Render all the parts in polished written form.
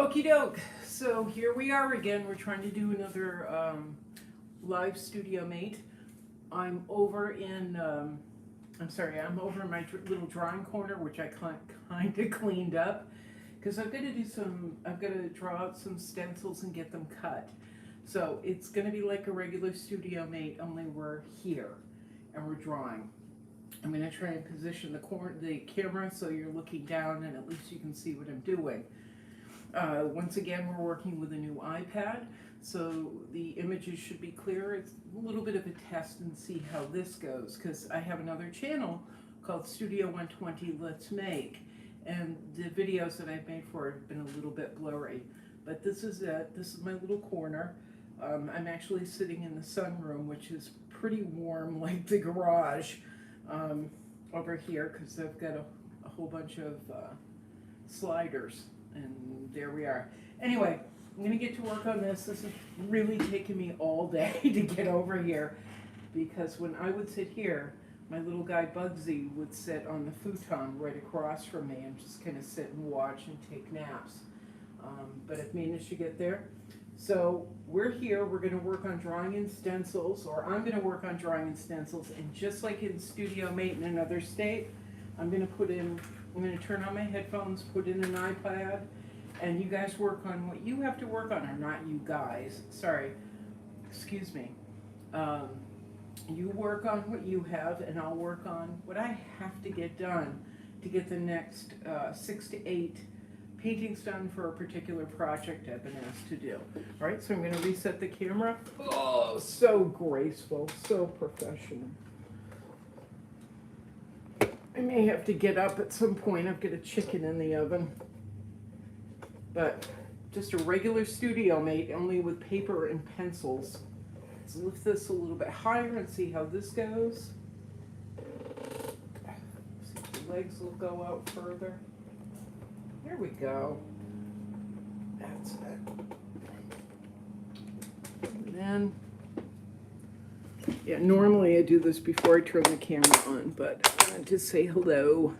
Okie doke. So here we are again. We're trying to do another live studio mate. I'm over in, I'm over in my little drawing corner, which I kind of cleaned up because I've got to I've got to draw out some stencils and get them cut. So it's going to be like a regular studio mate, only we're here and we're drawing. I'm going to try and position the camera so you're looking down and at least you can see what I'm doing. Once again, we're working with a new iPad, so the images should be clear. It's a little bit of a test and see how this goes, because I have another channel called Studio 120 Let's Make, and the videos that I've made for it have been a little bit blurry. But this is it. This is my little corner. I'm actually sitting in the sunroom, which is pretty warm, like the garage over here, because I've got a whole bunch of sliders. And there we are. Anyway, I'm going to get to work on this. This has really taken me all day to get over here, because when I would sit here, my little guy Bugsy would sit on the futon right across from me and just kind of sit and watch and take naps. But I've managed to get there. So we're here. We're going to work on drawing in stencils, or I'm going to work on drawing in stencils. And just like in Studio Mate in another state, I'm going to turn on my headphones, put in an iPad, and you guys work on what you have to work on, or not you guys, sorry, excuse me. You work on what you have, and I'll work on what I have to get done to get the next 6 to 8 paintings done for a particular project I've been asked to do. All right, so I'm going to reset the camera. Oh, so graceful, so professional. I may have to get up at some point. I've got a chicken in the oven. But just a regular studio mate, only with paper and pencils. Let's lift this a little bit higher and see how this goes. See if the legs will go out further. There we go. That's it. And then, yeah, normally I do this before I turn the camera on, but I want to say hello.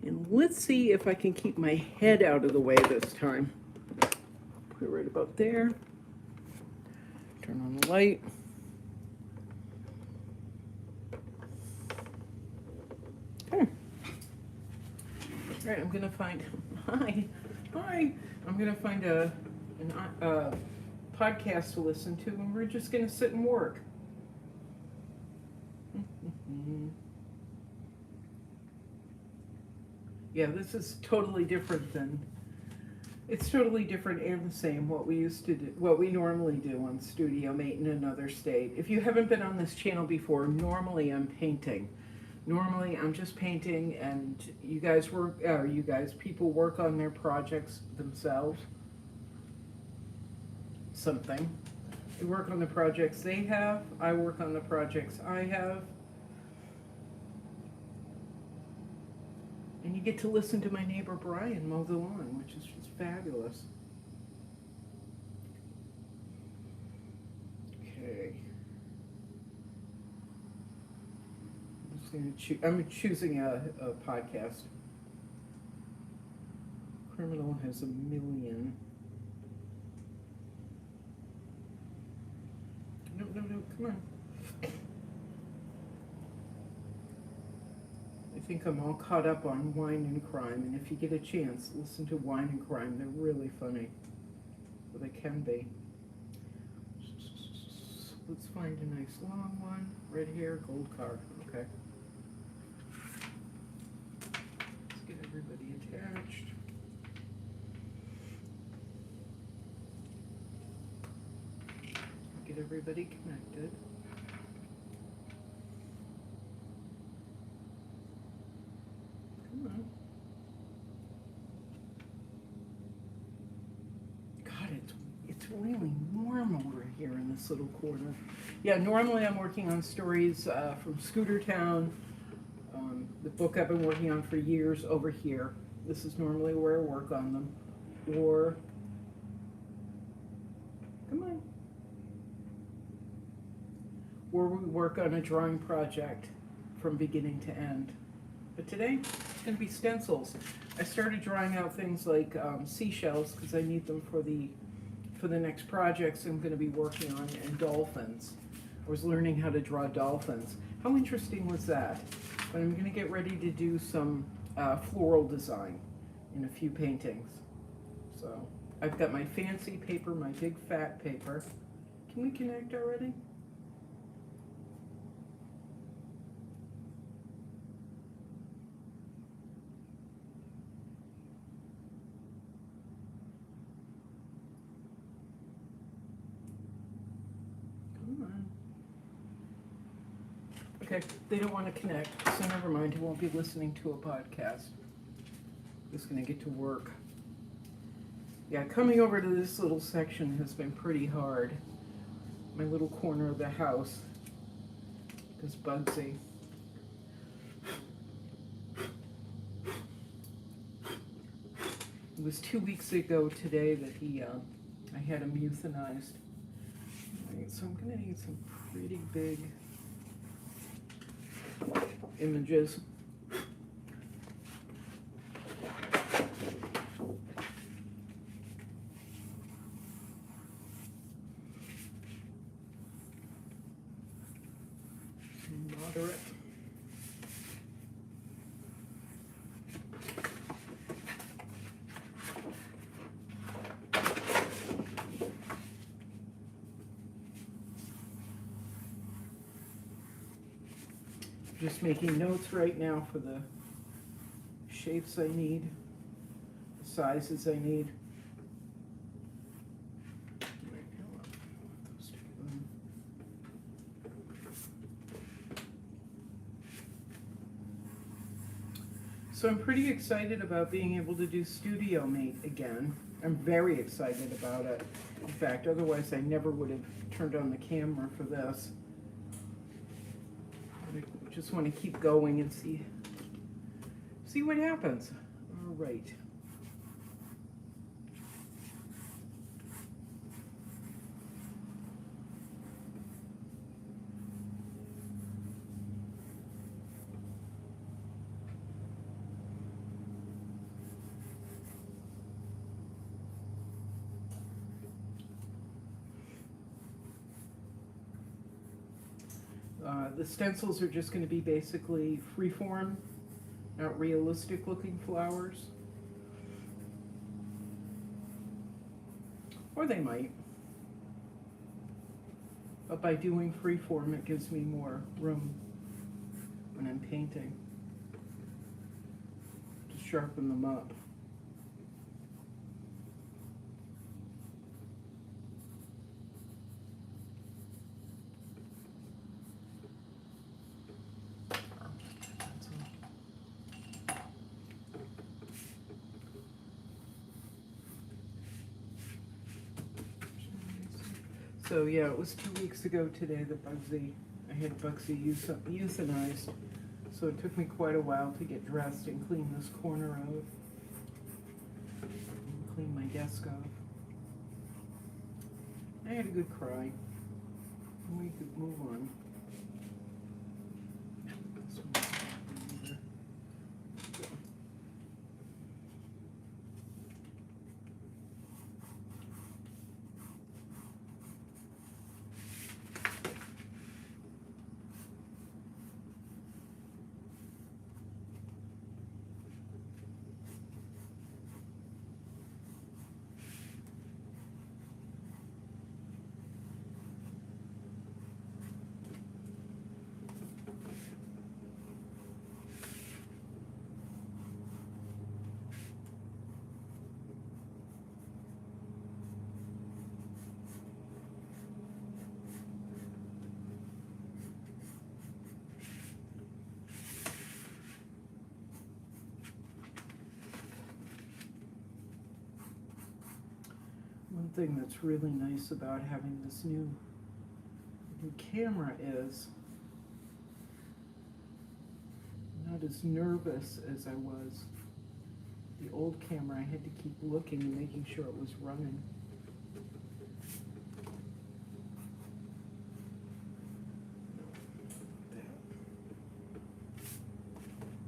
And let's see if I can keep my head out of the way this time. Put it right about there. Turn on the light. Okay. All right, I'm gonna find, hi, I'm gonna find a podcast to listen to, and we're just gonna sit and work. Yeah, this is totally different than, it's totally different and the same what we used to do, what we normally do on Studio Mate in another state. If you haven't been on this channel before, normally I'm painting. Normally I'm just painting, and you guys work, people work on their projects themselves. Something. They work on the projects they have, I work on the projects I have. And you get to listen to my neighbor Brian mow the lawn, which is just fabulous. Okay. I'm choosing a podcast. Criminal has 1 million. No, come on. I think I'm all caught up on Wine and Crime, and if you get a chance, listen to Wine and Crime. They're really funny. Well, they can be. Let's find a nice long one. Right here, gold card. Okay. Let's get everybody attached. Get everybody connected. God, it's really warm over here in this little corner. Yeah, normally I'm working on stories from Scooter Town, the book I've been working on for years over here. This is normally where I work on them. Or, come on. Or we work on a drawing project from beginning to end. But today, It's going to be stencils. I started drawing out things like seashells because I need them for the next projects I'm going to be working on, and dolphins. I was learning how to draw dolphins. How interesting was that? But I'm going to get ready to do some floral design in a few paintings. So I've got my fancy paper, my big fat paper. Can we connect already? Okay, they don't want to connect, so never mind. He won't be listening to a podcast. Just going to get to work. Yeah, coming over to this little section has been pretty hard. My little corner of the house. Because Bugsy. It was 2 weeks ago today that I had him euthanized. Right, so I'm going to need some pretty big images. Moderate. Just making notes right now for the shapes I need, the sizes I need. So I'm pretty excited about being able to do Studio Mate again. I'm very excited about it. In fact, otherwise I never would have turned on the camera for this. I just want to keep going and see what happens. All right. The stencils are just going to be basically freeform, not realistic looking flowers. Or they might. But by doing freeform, it gives me more room when I'm painting to sharpen them up. So yeah, it was 2 weeks ago today that I had Bugsy euthanized. So it took me quite a while to get dressed and clean this corner out. And clean my desk off. I had a good cry. And we could move on. This one's over. One thing that's really nice about having this new camera is I'm not as nervous as I was. The old camera, I had to keep looking and making sure it was running.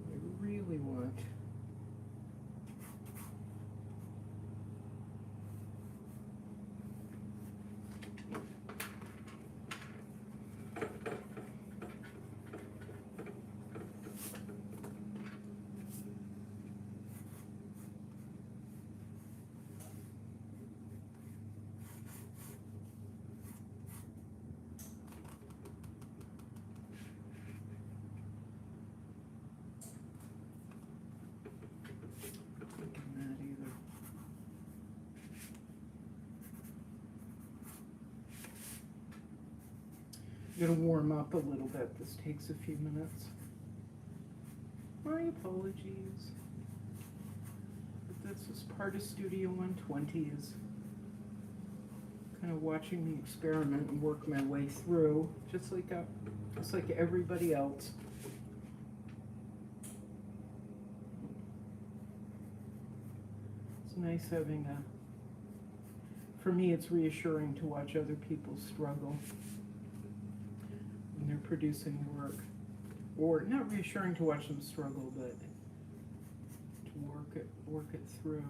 I really want gonna warm up a little bit. This takes a few minutes. My apologies. But this is part of Studio 120, is kind of watching me experiment and work my way through, just like everybody else. It's nice having for me, it's reassuring to watch other people struggle when they're producing work. Or not reassuring to watch them struggle, but to work it through.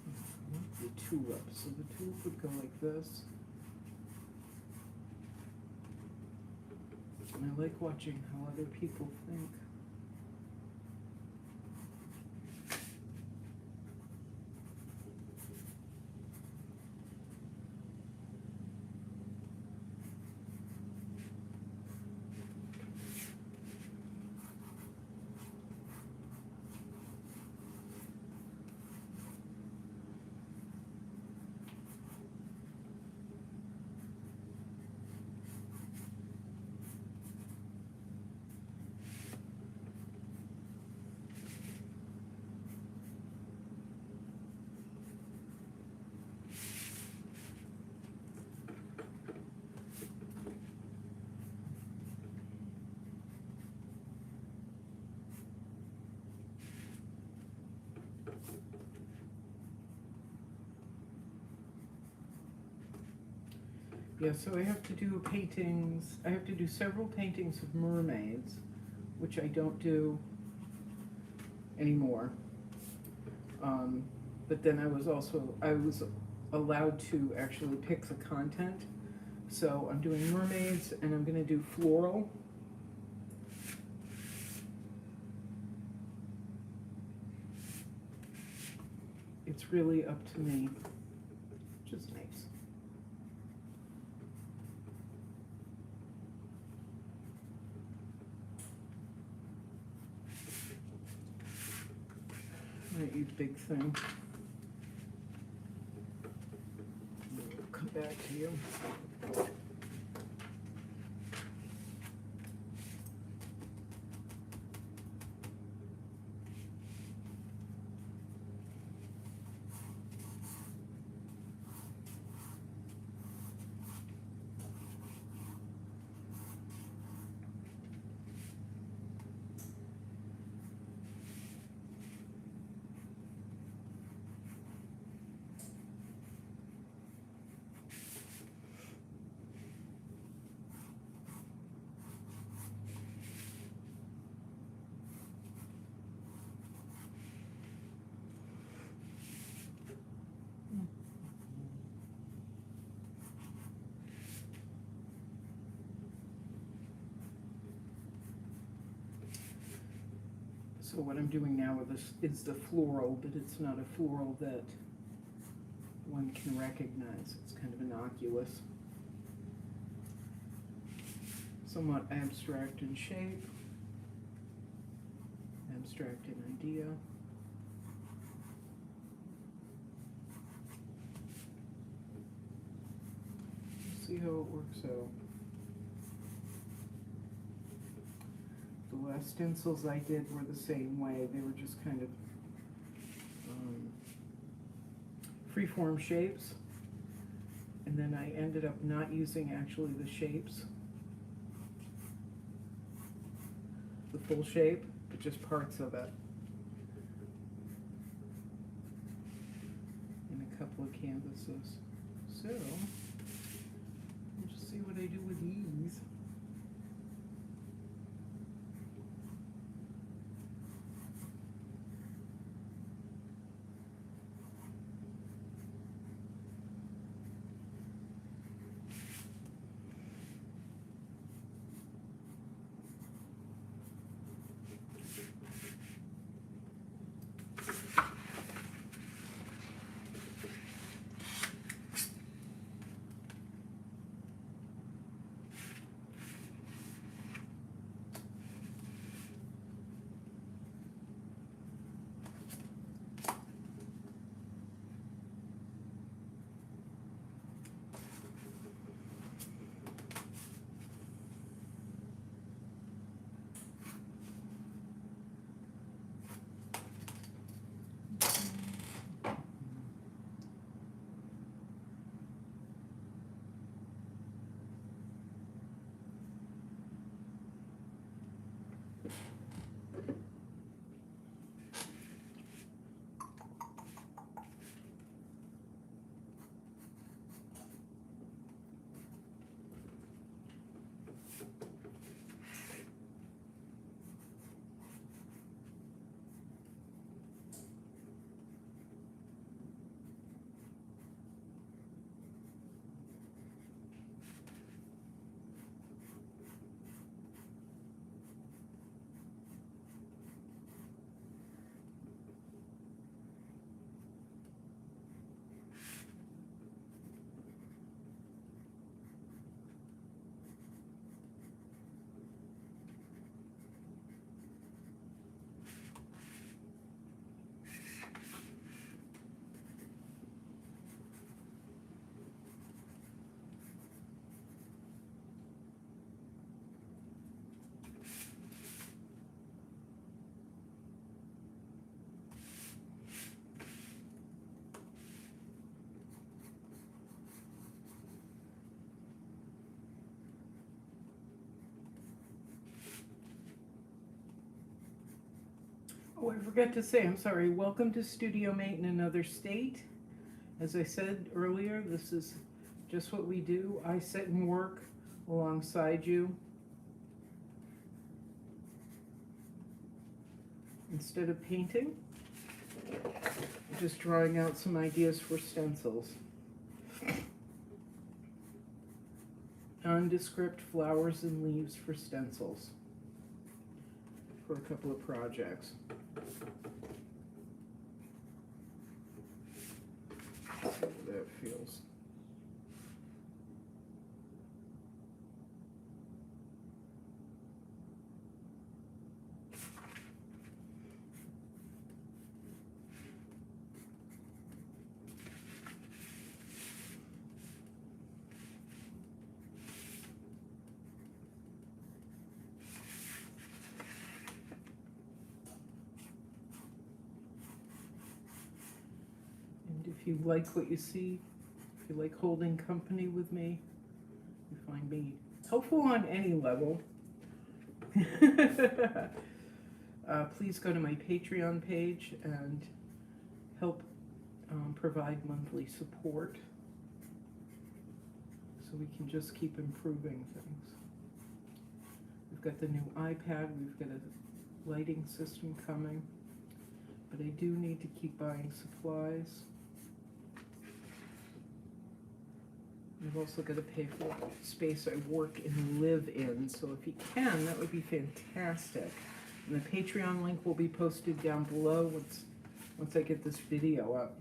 I want the tulip, so the tulip would go like this. And I like watching how other people think. Yeah, so I have to do paintings. I have to do several paintings of mermaids, which I don't do anymore. But then I was allowed to actually pick the content. So I'm doing mermaids, and I'm going to do floral. It's really up to me, which is nice. Alright, you big thing. We'll come back to you. So what I'm doing now with this is the floral, but it's not a floral that one can recognize. It's kind of innocuous. Somewhat abstract in shape, abstract in idea. See how it works out. The last stencils I did were the same way. They were just kind of freeform shapes. And then I ended up not using actually the shapes, the full shape, but just parts of it. In a couple of canvases. So, we'll just see what I do with these. Oh, I forgot to say, I'm sorry, welcome to Studio Mate in another state. As I said earlier, this is just what we do. I sit and work alongside you. Instead of painting, I'm just drawing out some ideas for stencils. Nondescript flowers and leaves for stencils for a couple of projects. Let's see how that feels. If you like what you see, if you like holding company with me, you find me helpful on any level, please go to my Patreon page and help provide monthly support so we can just keep improving things. We've got the new iPad, we've got a lighting system coming, but I do need to keep buying supplies. I've also got to pay for the space I work and live in, so if you can, that would be fantastic. And the Patreon link will be posted down below once I get this video up.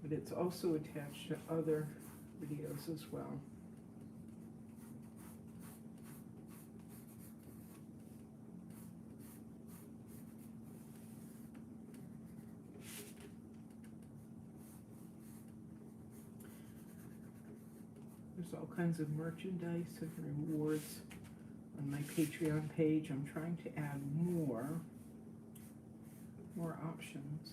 But it's also attached to other videos as well. There's all kinds of merchandise and rewards on my Patreon page. I'm trying to add more options.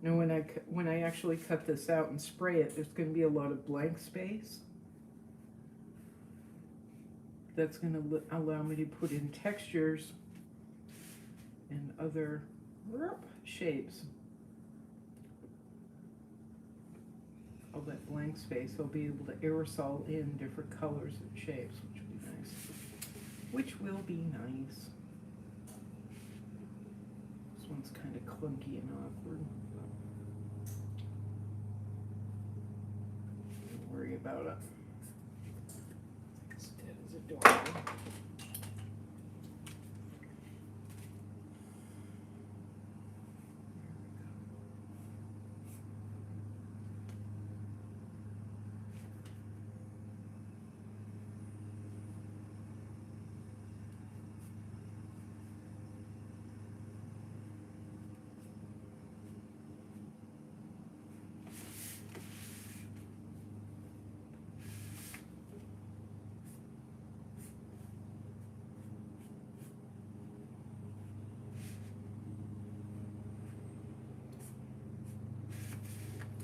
Now when I actually cut this out and spray it, there's going to be a lot of blank space. That's going to allow me to put in textures and other shapes. All that blank space, I'll be able to aerosol in different colors and shapes, which will be nice. Which will be nice. This one's kind of clunky and awkward. Don't worry about it. It's dead as a door.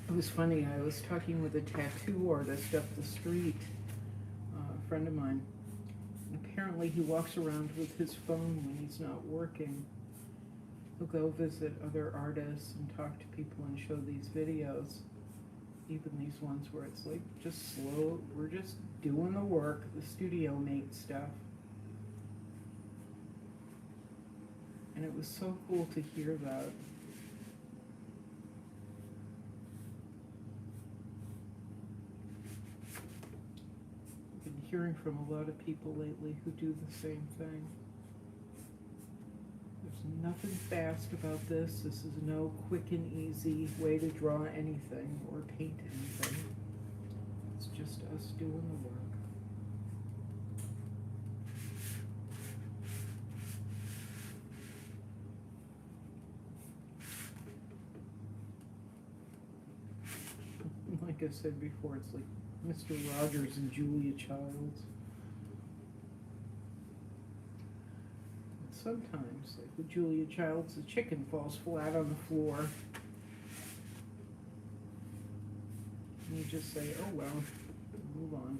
It was funny, I was talking with a tattoo artist up the street, a friend of mine, and apparently he walks around with his phone when he's not working. He'll go visit other artists and talk to people and show these videos, even these ones where it's like just slow, we're just doing the work, the Studio Mate stuff. And it was so cool to hear that. You can hearing from a lot of people lately who do the same thing. There's nothing fast about this. This is no quick and easy way to draw anything or paint anything. It's just us doing the work. Like I said before, it's like Mr. Rogers and Julia Childs. And sometimes, like with Julia Childs, the chicken falls flat on the floor. And you just say, oh well, move on.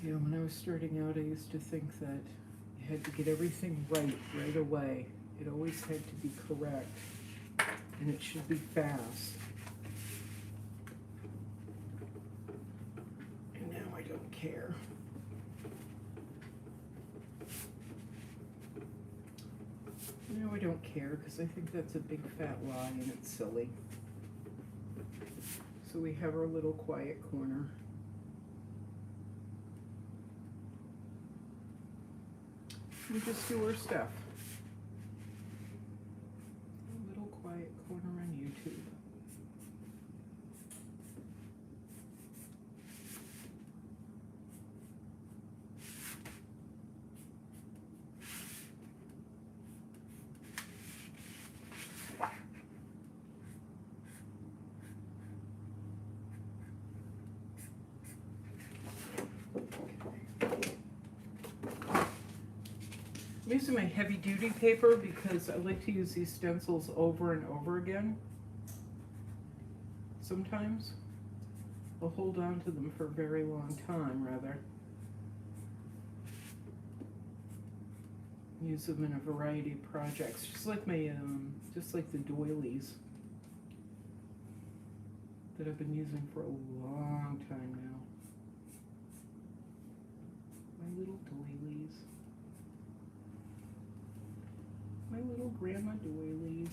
You know, when I was starting out, I used to think that you had to get everything right away. It always had to be correct, and it should be fast. And now I don't care. Now I don't care, because I think that's a big fat lie, and it's silly. So we have our little quiet corner. We just do our stuff. A little quiet corner on YouTube. I'm using my heavy duty paper because I like to use these stencils over and over again. Sometimes I'll hold on to them for a very long time, rather. Use them in a variety of projects, just like my, just like the doilies that I've been using for a long time now. My little doilies. My little grandma doilies.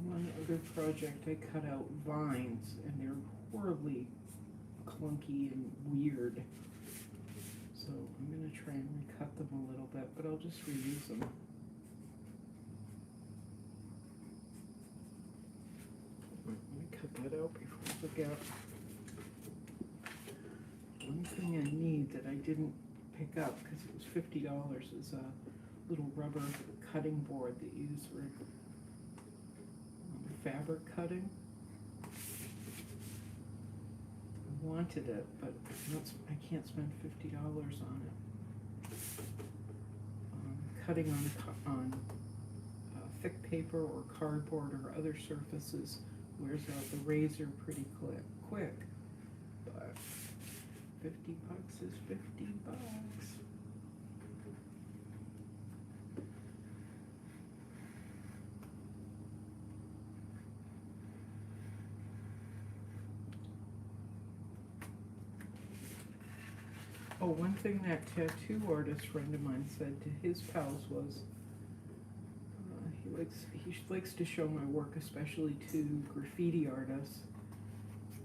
One other project, I cut out vines, and they're horribly clunky and weird. So I'm going to try and recut them a little bit, but I'll just reuse them. Let me cut that out before I forget. One thing I need that I didn't pick up because it was $50 is a little rubber cutting board that you use for fabric cutting. Wanted it, but I can't spend $50 on it. Cutting on thick paper or cardboard or other surfaces wears out the razor pretty quick, but $50 is $50. Oh, one thing that tattoo artist friend of mine said to his pals was he likes to show my work, especially to graffiti artists.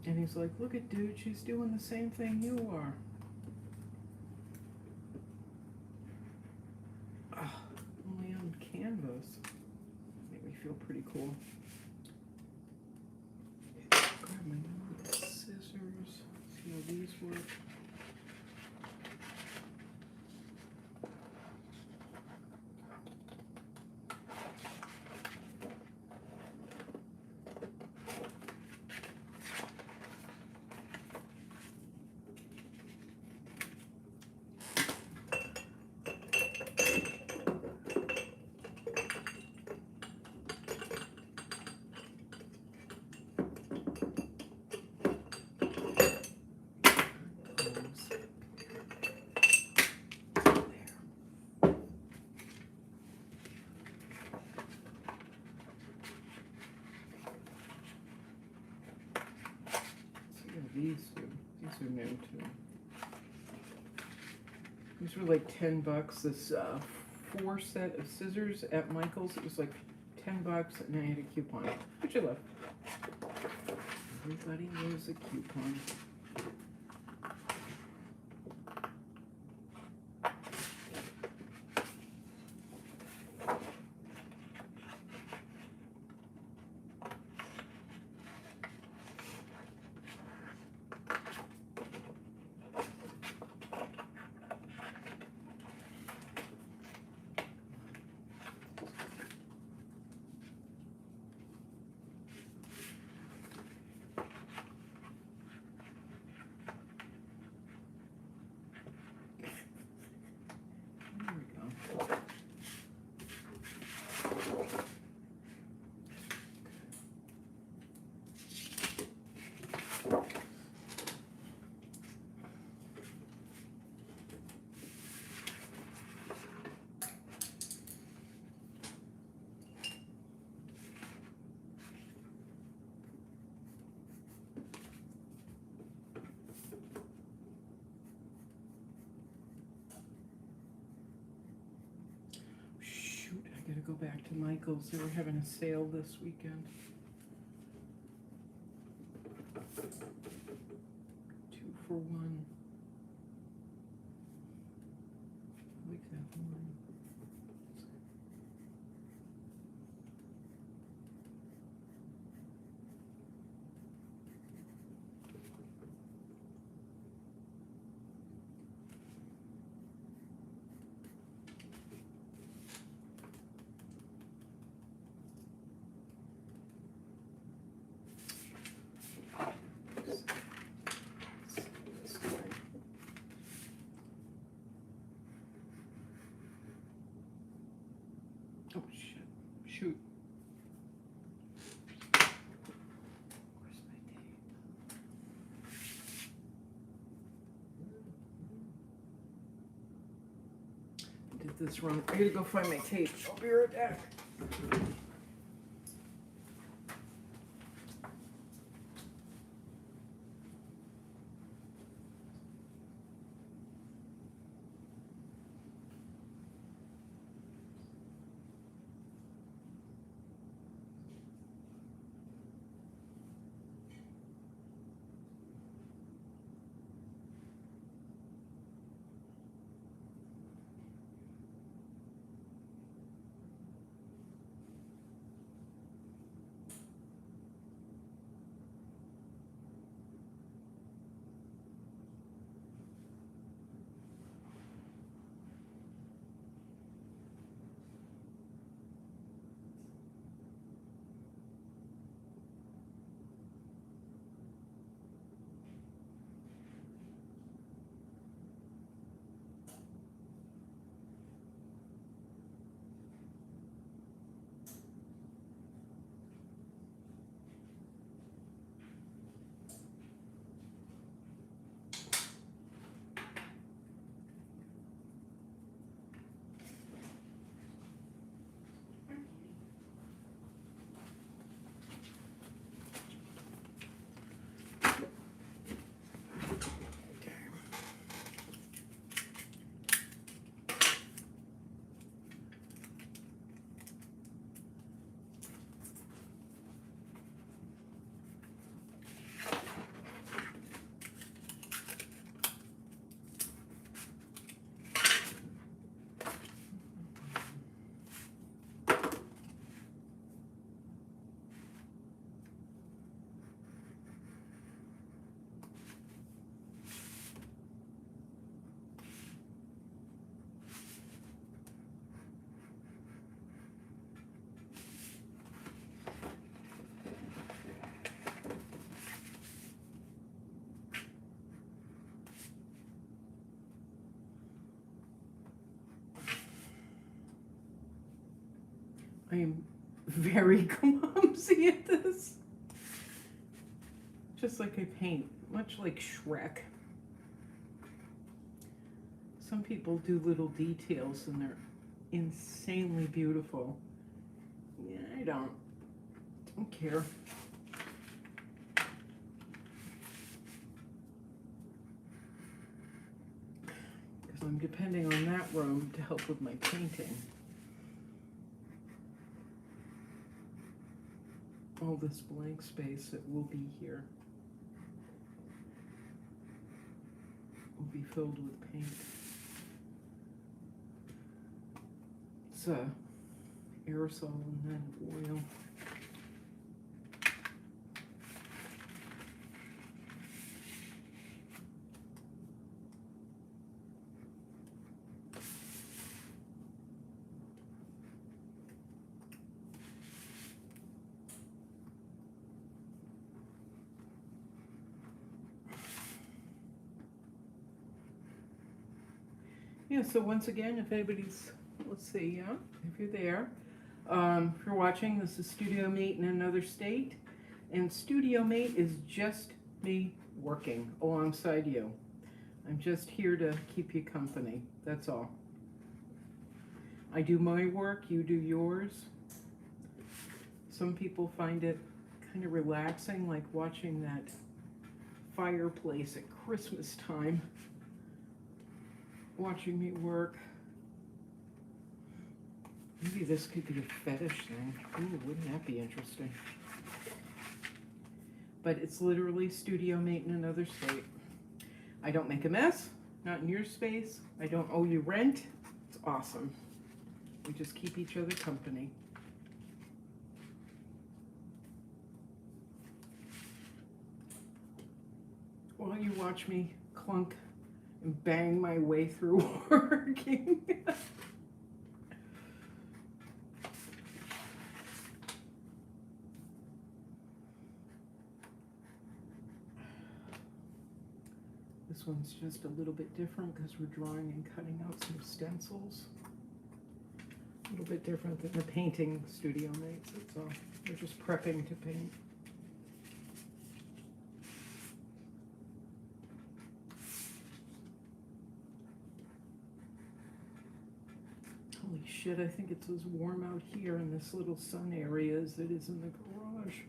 And he's like, "Look at dude, she's doing the same thing you are." Only on canvas. Made me feel pretty cool. Grab my scissors. See how these work. These are new too. These were like $10. This 4 set of scissors at Michael's. It was like $10, and I had a coupon, which I love. Everybody loves a coupon. I gotta go back to Michael's. They were having a sale this weekend. 2 for 1. I like that one. Oh shit. Shoot. Where's my tape? I did this wrong. I gotta go find my tape. I'll be right back. I am very clumsy at this. Just like I paint, much like Shrek. Some people do little details and they're insanely beautiful. Yeah, I don't care. Because I'm depending on that room to help with my painting. All this blank space that will be here will be filled with paint. It's aerosol and then oil. Yeah, so once again, if anybody's, let's see, yeah, if you're there, if you're watching, this is Studio Mate in another state, and Studio Mate is just me working alongside you. I'm just here to keep you company, that's all. I do my work, you do yours. Some people find it kind of relaxing, like watching that fireplace at Christmas time. Watching me work. Maybe this could be a fetish thing. Ooh, wouldn't that be interesting? But it's literally Studio Mate in another state. I don't make a mess, not in your space. I don't owe you rent. It's awesome. We just keep each other company. While you watch me clunk and bang my way through working. This one's just a little bit different because we're drawing and cutting out some stencils. A little bit different than the painting Studio Mates, that's all. We're just prepping to paint. Holy shit, I think it's as warm out here in this little sun area as it is in the garage.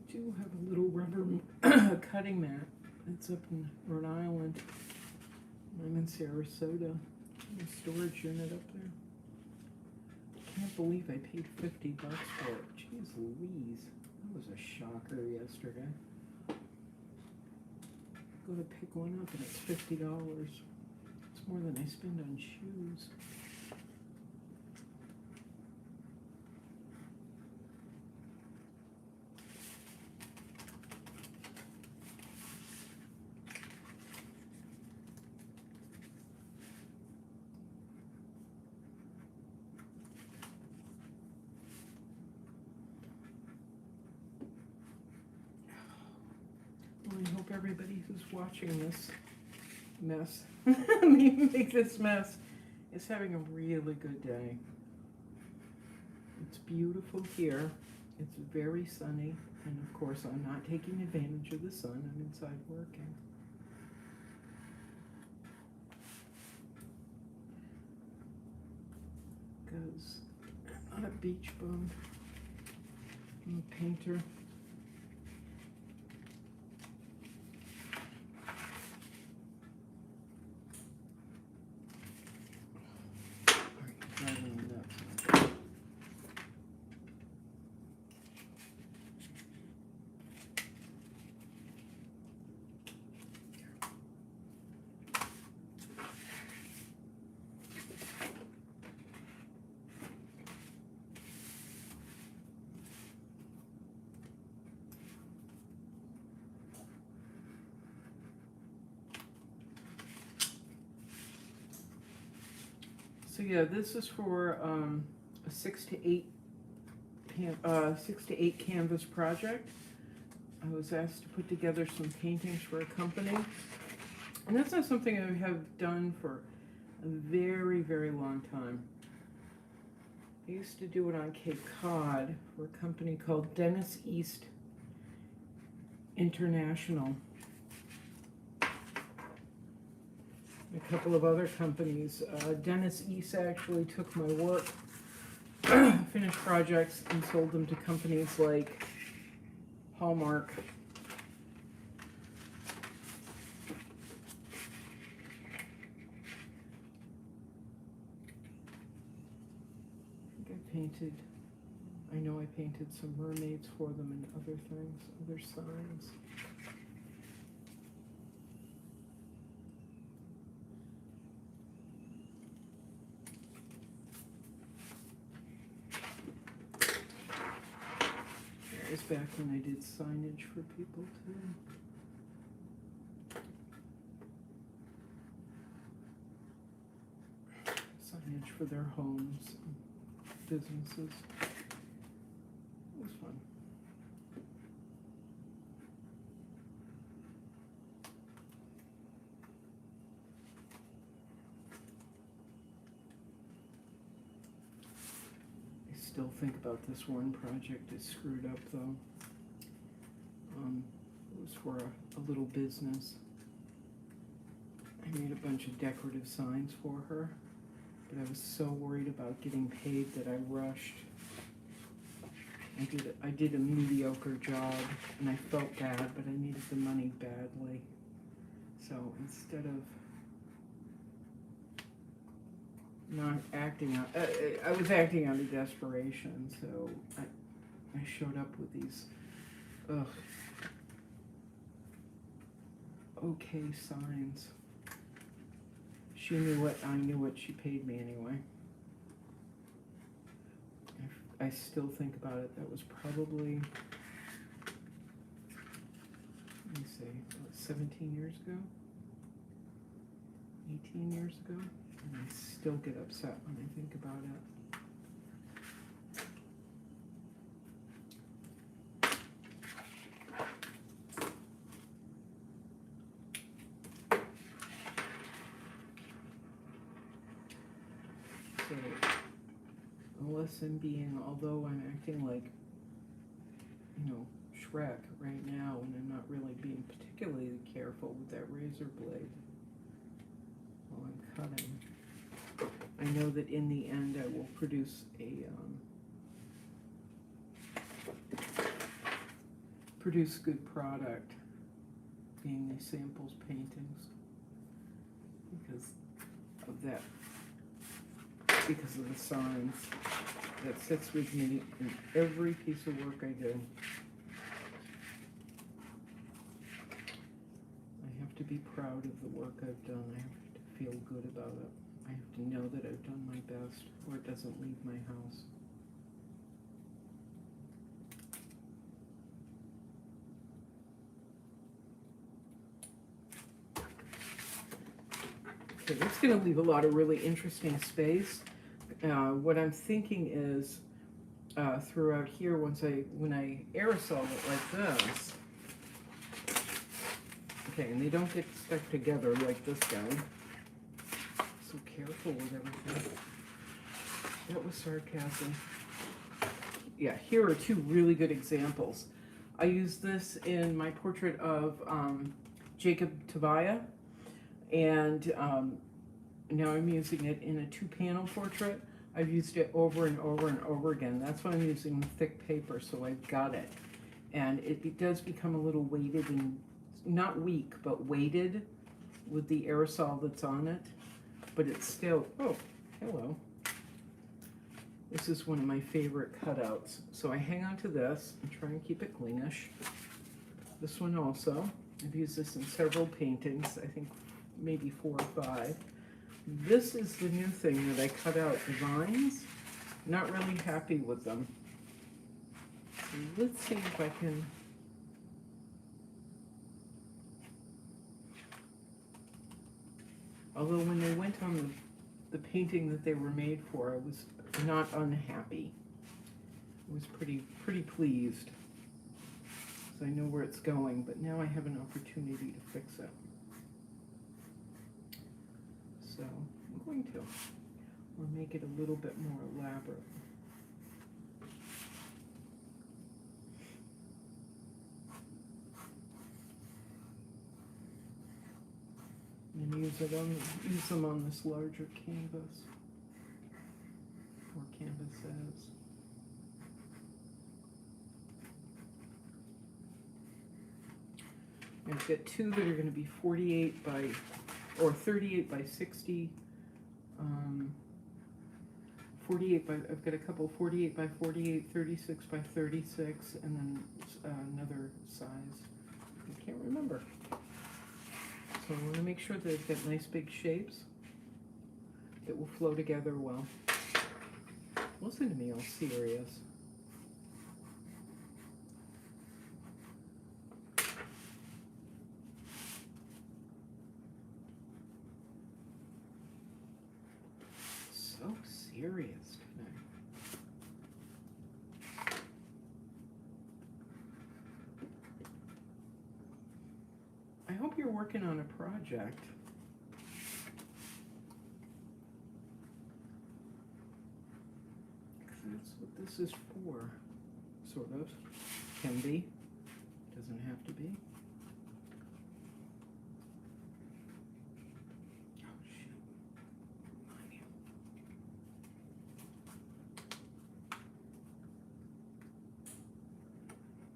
I do have a little rubber cutting mat. It's up in Rhode Island. I'm in Sarasota. A storage unit up there. I can't believe I paid $50 for it. Jeez Louise. That was a shocker yesterday. Go to pick one up and it's $50. It's more than I spend on shoes. I hope everybody who's watching this mess, me make this mess, is having a really good day. It's beautiful here. It's very sunny. And of course, I'm not taking advantage of the sun. I'm inside working. Because I'm not a beach bum. I'm a painter. yeah, this is for a 6 to 8 canvas project. I was asked to put together some paintings for a company, and that's not something I have done for a very, very long time. I used to do it on Cape Cod for a company called Dennis East International. A couple of other companies. Dennis East actually took my work, finished projects, and sold them to companies like Hallmark. I know I painted some mermaids for them and other things, other signs. That was back when I did signage for people too. Signage for their homes, businesses. It was fun. I still think about this one project. It's screwed up though. It was for a little business. I made a bunch of decorative signs for her, but I was so worried about getting paid that I rushed. I did a mediocre job, and I felt bad, but I needed the money badly. So instead of not acting out, I was acting out of desperation, so I showed up with these, okay signs. She knew what, I knew what she paid me anyway. I still think about it. That was probably, let me see, 17 years ago? 18 years ago? And I still get upset when I think about it. So, a lesson being, although I'm acting like, you know, Shrek right now, and I'm not really being particularly careful with that razor blade while I'm cutting, I know that in the end I will produce good product, being these samples paintings, because of that. Because of the signs that sits with me in every piece of work I do. I have to be proud of the work I've done. I have to feel good about it. I have to know that I've done my best, or it doesn't leave my house. Okay, that's going to leave a lot of really interesting space. What I'm thinking is, throughout here, when I aerosol it like this, okay, and they don't get stuck together like this guy. So careful with everything. That was sarcasm. Yeah, here are two really good examples. I used this in my portrait of Jacob Tabaya, and now I'm using it in a 2-panel portrait. I've used it over and over and over again. That's why I'm using thick paper, so I've got it. And it does become a little weighted, and not weak, but weighted with the aerosol that's on it. But it's still, oh, hello. This is one of my favorite cutouts. So I hang on to this and try and keep it cleanish. This one also. I've used this in several paintings, I think maybe 4 or 5. This is the new thing that I cut out, the vines. Not really happy with them. So let's see if I can. Although when they went on the painting that they were made for, I was not unhappy. I was pretty pleased. So I know where it's going, but now I have an opportunity to fix it. So I'm going to, or make it a little bit more elaborate. And use them on this larger canvas, or canvases. I've got two that are going to be 48 by, or 38 by 60. 48 by, I've got a couple 48 by 48, 36 by 36, and then another size. I can't remember. So I want to make sure that they've got nice big shapes that will flow together well. Listen to me, all serious. So serious tonight. I hope you're working on a project. That's what this is for, sort of. Can be, doesn't have to be. Oh shit.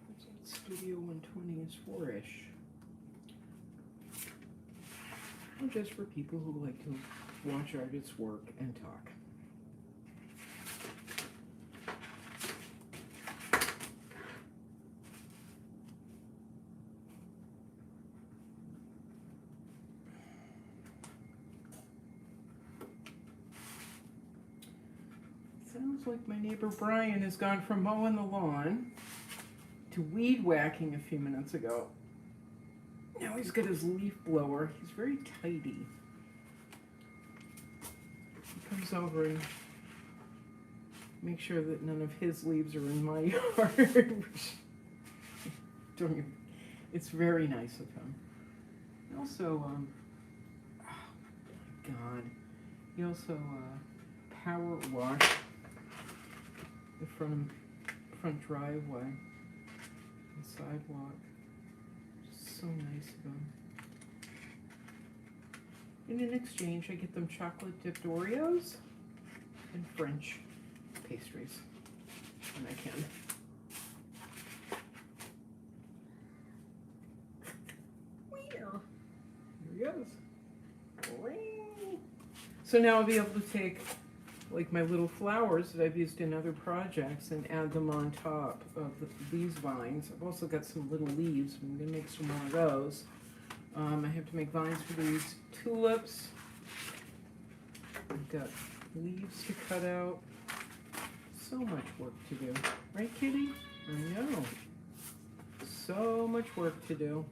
That's what Studio 120 is for-ish. And just for people who like to watch artists work and talk. Sounds like my neighbor Brian has gone from mowing the lawn to weed whacking a few minutes ago. Now he's got his leaf blower. He's very tidy. He comes over and makes sure that none of his leaves are in my yard. It's very nice of him. Also, oh my God, he also power washed the front driveway, the sidewalk. So nice of them. In exchange, I get them chocolate dipped Oreos and French pastries when I can. Here he goes. So now I'll be able to take like my little flowers that I've used in other projects and add them on top of these vines. I've also got some little leaves. I'm going to make some more of those. I have to make vines for these tulips. I've got leaves to cut out. So much work to do. Right, Kitty? I know. So much work to do.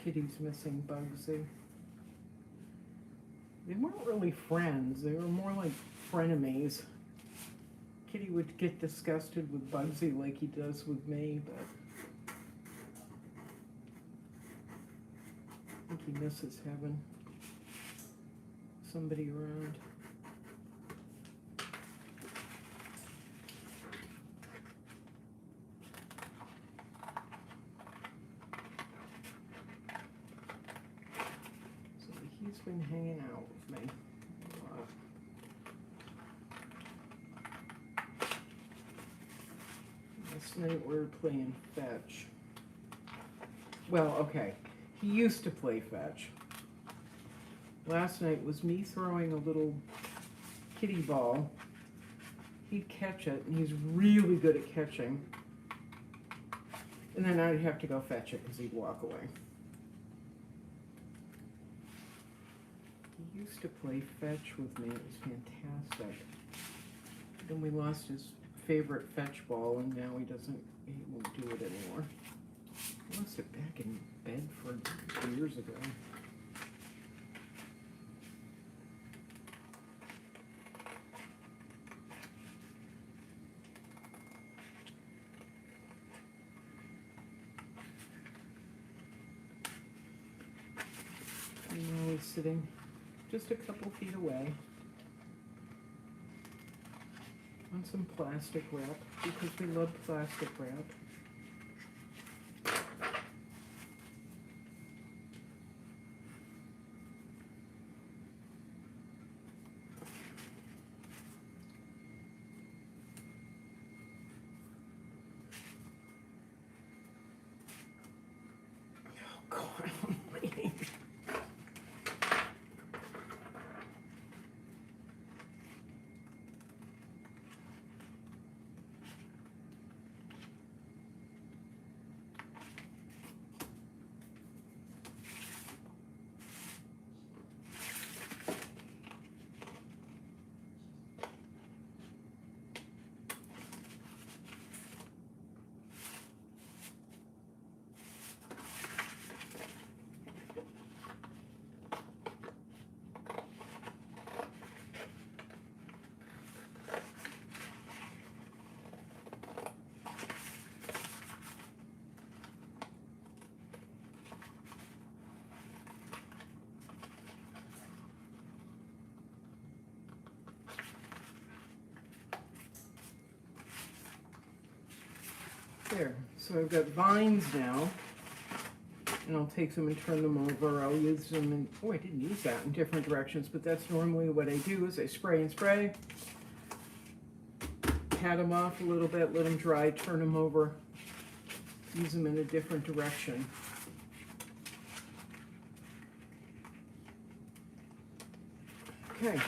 Kitty's missing Bugsy. They weren't really friends. They were more like frenemies. Kitty would get disgusted with Bugsy like he does with me, but I think he misses having somebody around. He's been hanging out with me a lot. Last night we were playing fetch. Well, okay, he used to play fetch. Last night was me throwing a little kitty ball. He'd catch it, and he's really good at catching. And then I'd have to go fetch it because he'd walk away. He used to play fetch with me. It was fantastic. Then we lost his favorite fetch ball, and now he won't do it anymore. I lost it back in Bedford 2 years ago. And now he's sitting just a couple feet away on some plastic wrap because we love plastic wrap. Oh God. There, so I've got vines now, and I'll take them and turn them over. I'll use them in, oh, I didn't use that in different directions, but that's normally what I do is I spray and spray, pat them off a little bit, let them dry, turn them over, use them in a different direction. Okay.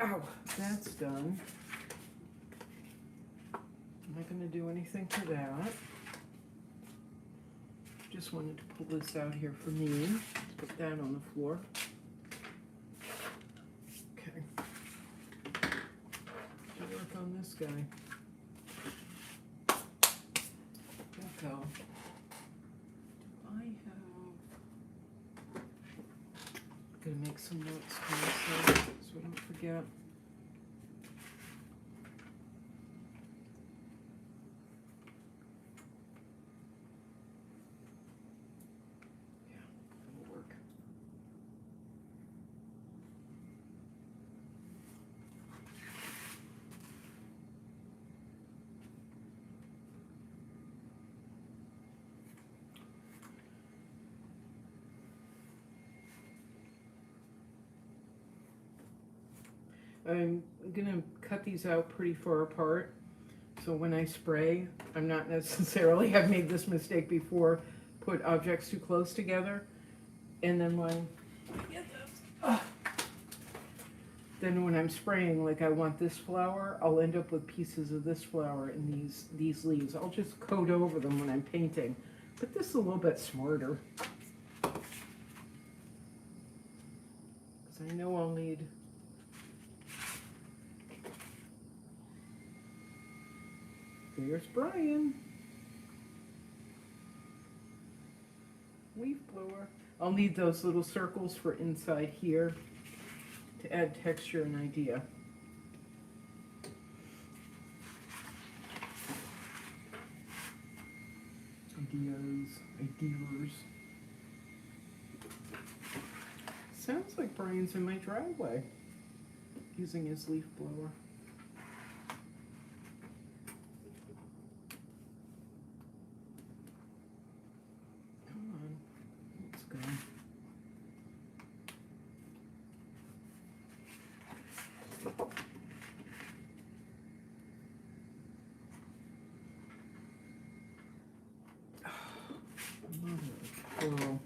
Ow, that's done. I'm not going to do anything to that. Just wanted to pull this out here for me. Put that on the floor. Okay. Work on this guy. Go. I have. Gonna make some notes for myself so I don't forget. I'm gonna cut these out pretty far apart, so when I spray, I'm not necessarily, I've made this mistake before, put objects too close together, and then when I get this, then when I'm spraying, like I want this flower, I'll end up with pieces of this flower in these leaves. I'll just coat over them when I'm painting, but this is a little bit smarter, because I know I'll need. Here's Brian. Leaf blower. I'll need those little circles for inside here to add texture and idea. Ideas. Sounds like Brian's in my driveway using his leaf blower. Cool.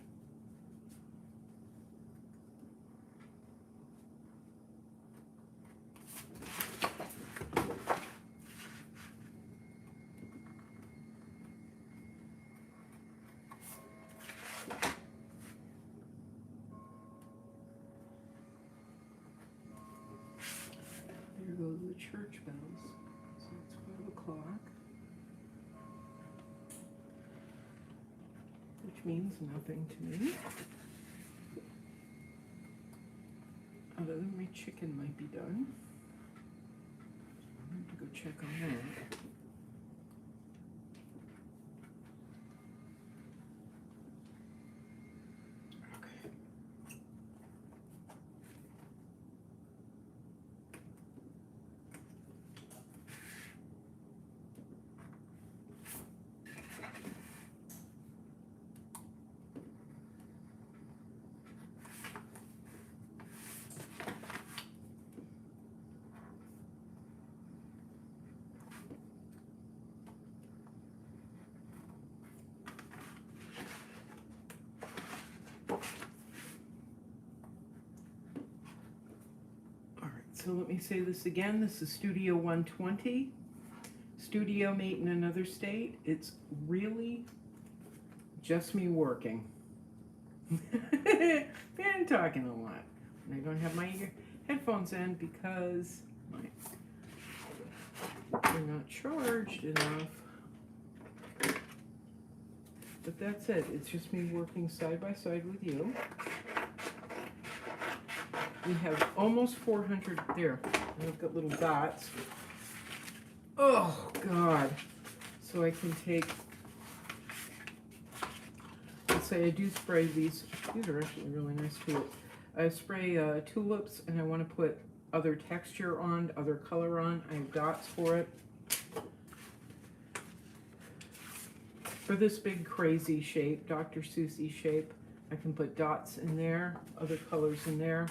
the church bells. So it's 5 o'clock. Which means nothing to me. Other than my chicken might be done. I'm going to go check on that. So let me say this again. This is Studio 120. Studio Mate in another state. It's really just me working. And talking a lot. And I don't have my headphones in because they're not charged enough. But that's it. It's just me working side by side with you. We have almost 400 there. I've got little dots. Oh, God. So I can take, let's say I do spray these. These are actually really nice tulips. I spray tulips and I want to put other texture on, other color on. I have dots for it. For this big crazy shape, Dr. Seussy shape, I can put dots in there, other colors in there.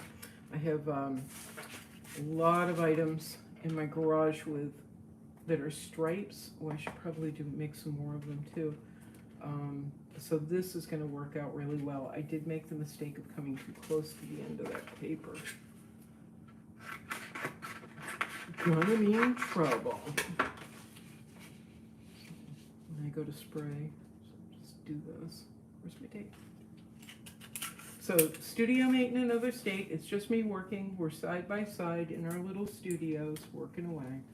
I have a lot of items in my garage that are stripes. Oh, I should probably make some more of them too. So this is going to work out really well. I did make the mistake of coming too close to the end of that paper. Gonna be in trouble. When I go to spray, just do this. Where's my tape? So, Studio Mate in another state. It's just me working. We're side by side in our little studios, working away.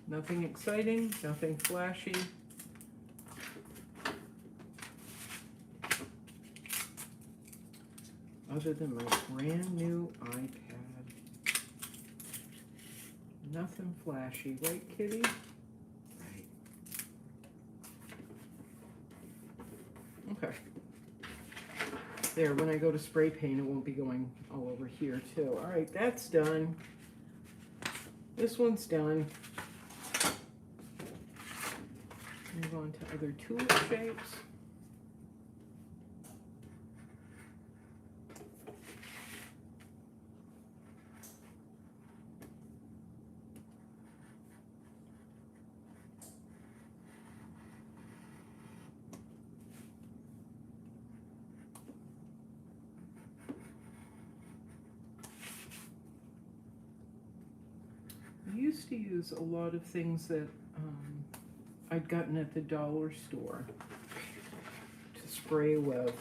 Nothing exciting, nothing flashy. Other than my brand new iPad. Nothing flashy, right, Kitty? Right. Okay. There, when I go to spray paint, it won't be going all over here too. All right, that's done. This one's done. Move on to other tulip shapes. I used to use a lot of things that I'd gotten at the dollar store to spray with.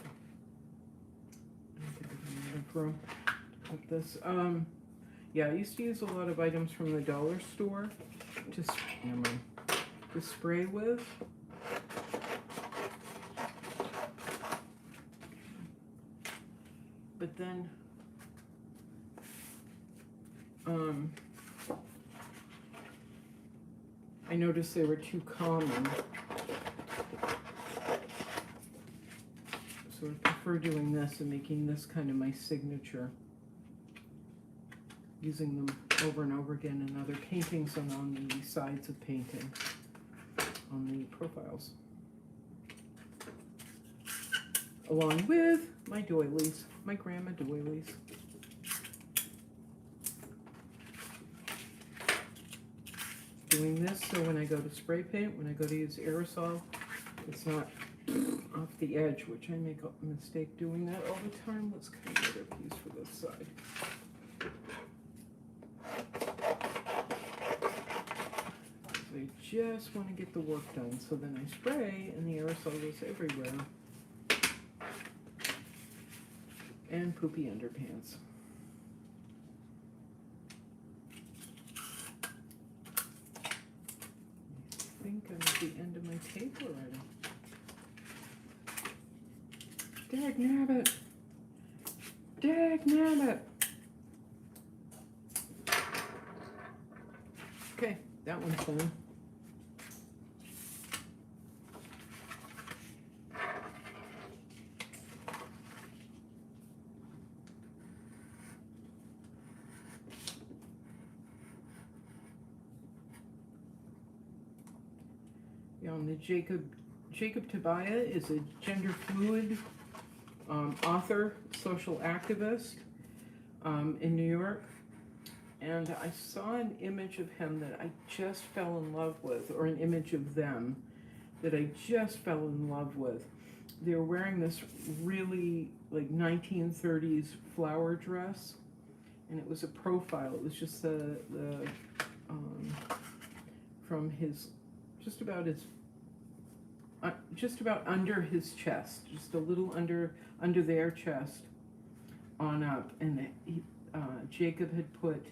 Like this. Yeah, I used to use a lot of items from the dollar store to spray with. But then I noticed they were too common, so I prefer doing this and making this kind of my signature, using them over and over again in other paintings and on the sides of paintings, on the profiles, along with my doilies, my grandma doilies. Doing this so when I go to spray paint, when I go to use aerosol, it's not off the edge, which I make a mistake doing that all the time. Let's cut another piece for this side. I just want to get the work done, so then I spray and the aerosol goes everywhere. And poopy underpants. my tape already. Dagnabbit! Dagnabbit! Okay, that one's done. The Jacob Tobiah is a gender fluid author, social activist in New York. And I saw an image of him that I just fell in love with, or an image of them that I just fell in love with. They were wearing this really like 1930s flower dress, and it was a profile. It was just the from his, just about under his chest, just a little under their chest on up, and Jacob had put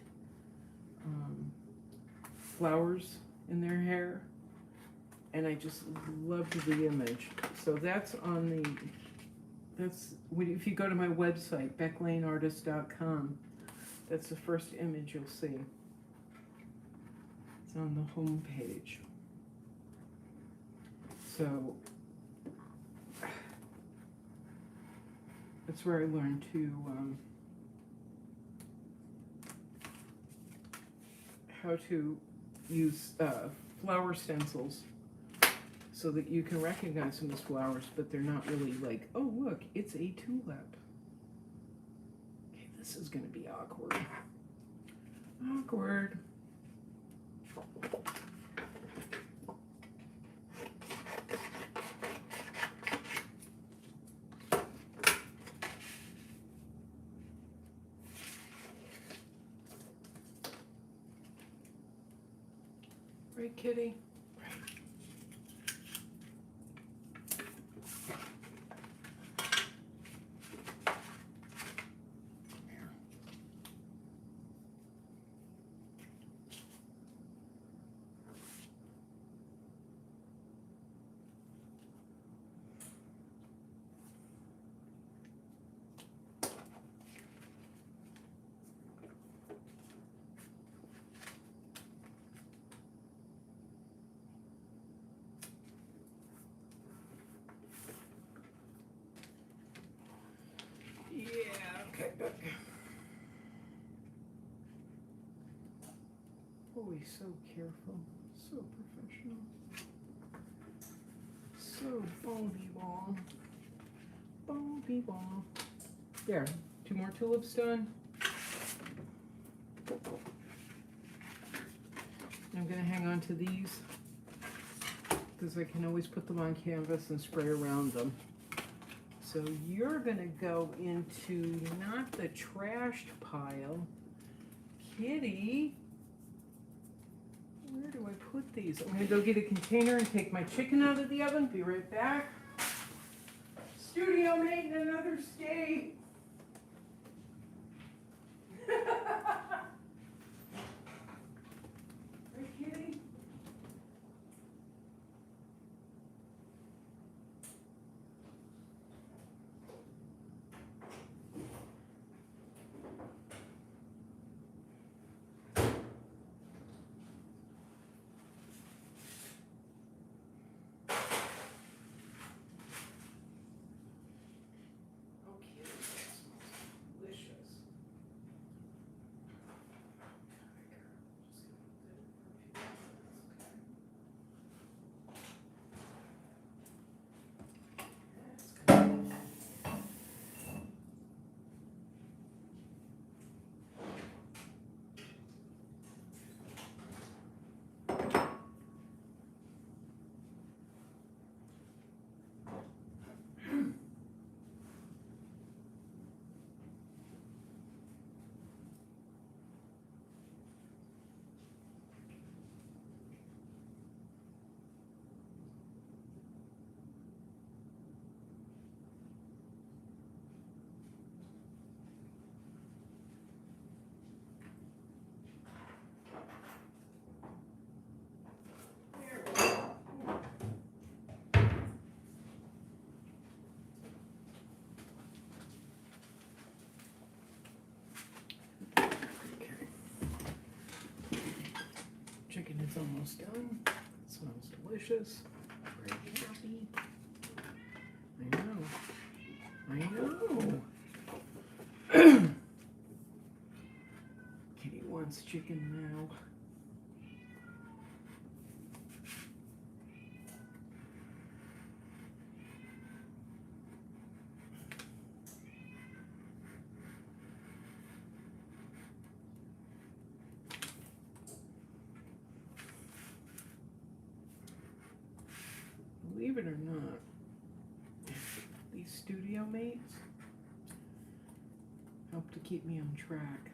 flowers in their hair, and I just loved the image. So that's on if you go to my website, becklaneartist.com, that's the first image you'll see. It's on the home page. So that's where I learned to how to use flower stencils so that you can recognize them as flowers, but they're not really like, oh look, it's a tulip. Okay, this is going to be awkward. Awkward. Right, kitty? Okay, but oh, he's so careful, so professional, so ball. There, 2 more tulips done. I'm gonna hang on to these because I can always put them on canvas and spray around them. So you're gonna go into not the trashed pile. Kitty, where do I put these? I'm gonna go get a container and take my chicken out of the oven. Be right back. Studio mate in another state. Right, kitty? It's almost done. It smells delicious. Very happy. I know. Kitty wants chicken now. Believe it or not, these studio mates help to keep me on track.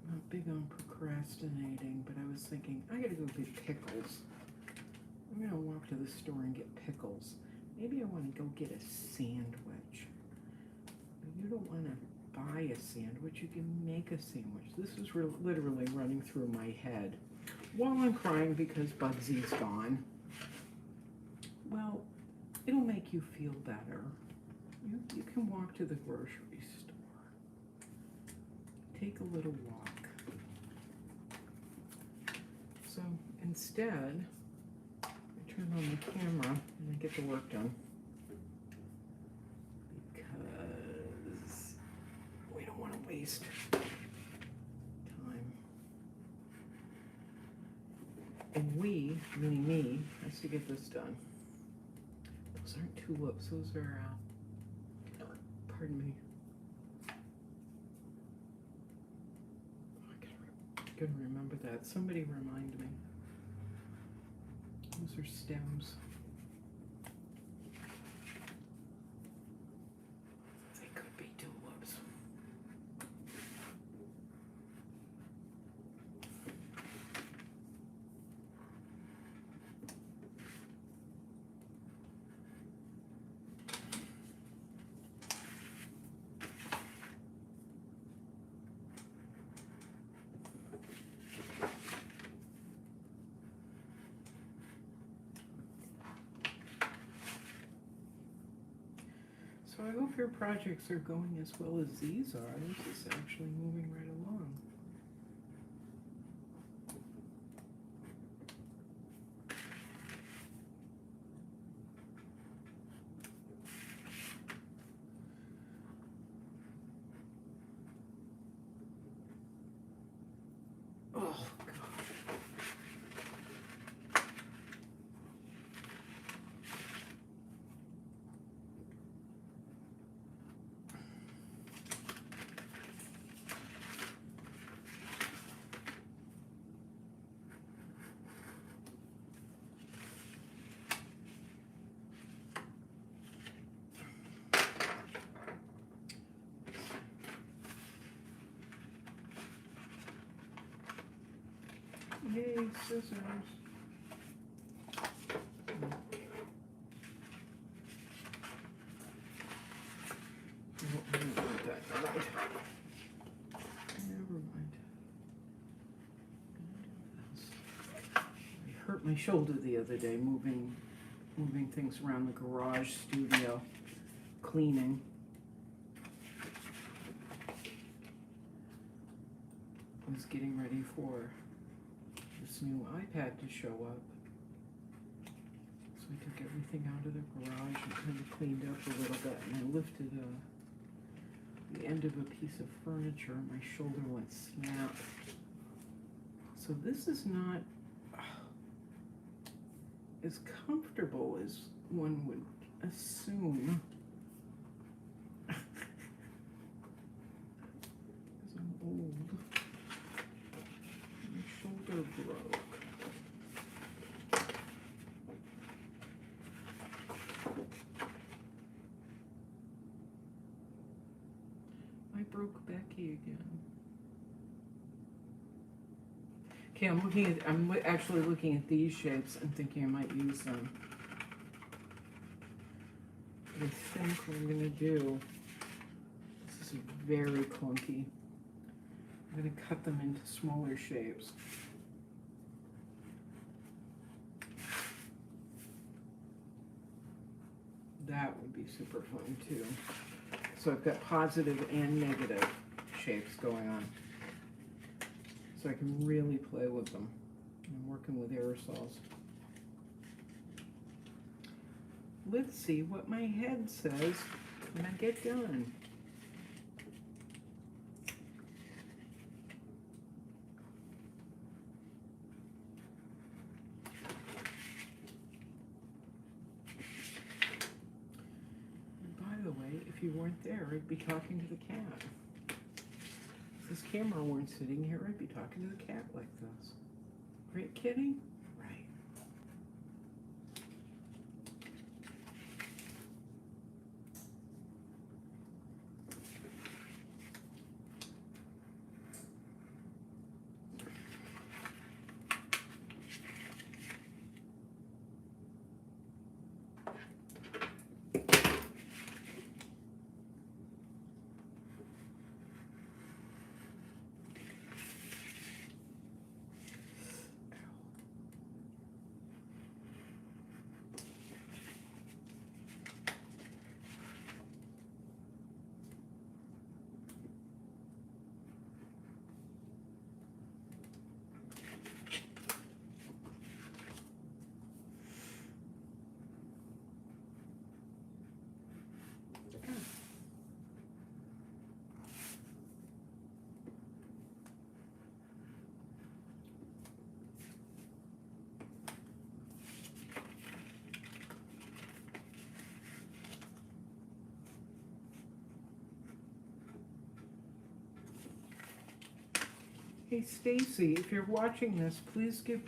Not big on procrastinating, but I was thinking, I gotta go get pickles. I'm gonna walk to the store and get pickles. Maybe I wanna go get a sandwich. But you don't wanna buy a sandwich, you can make a sandwich. This is literally running through my head while I'm crying because Bugsy's gone. Well, it'll make you feel better. You can walk to the grocery store. Take a little walk. So instead, I turn on the camera and I get the work done. Because we don't want to waste time. And we, meaning me, has to get this done. Those aren't tulips, those are, pardon me. I gotta remember that. Somebody remind me. Those are stems. They could be tulips. So I hope your projects are going as well as these are. This is actually moving right along. Oh, God. Yay, scissors. No, I don't want that. Never mind. I hurt my shoulder the other day moving things around the garage studio, cleaning. I was getting ready for this new iPad to show up. So I took everything out of the garage and kind of cleaned up a little bit, and I lifted the end of a piece of furniture and my shoulder went snap. So this is not as comfortable as one would assume. Because I'm old. My shoulder broke. I broke Becky again. Okay, I'm actually looking at these shapes and thinking I might use them. But I think what I'm gonna do, this is very clunky. I'm gonna cut them into smaller shapes. That would be super fun too. So I've got positive and negative. shapes going on. So I can really play with them. I'm working with aerosols. Let's see what my head says when I get done. If you weren't there, I'd be talking to the cat. If this camera weren't sitting here, I'd be talking to the cat like this. Right, kitty? Right. Hey Stacy, if you're watching this, please give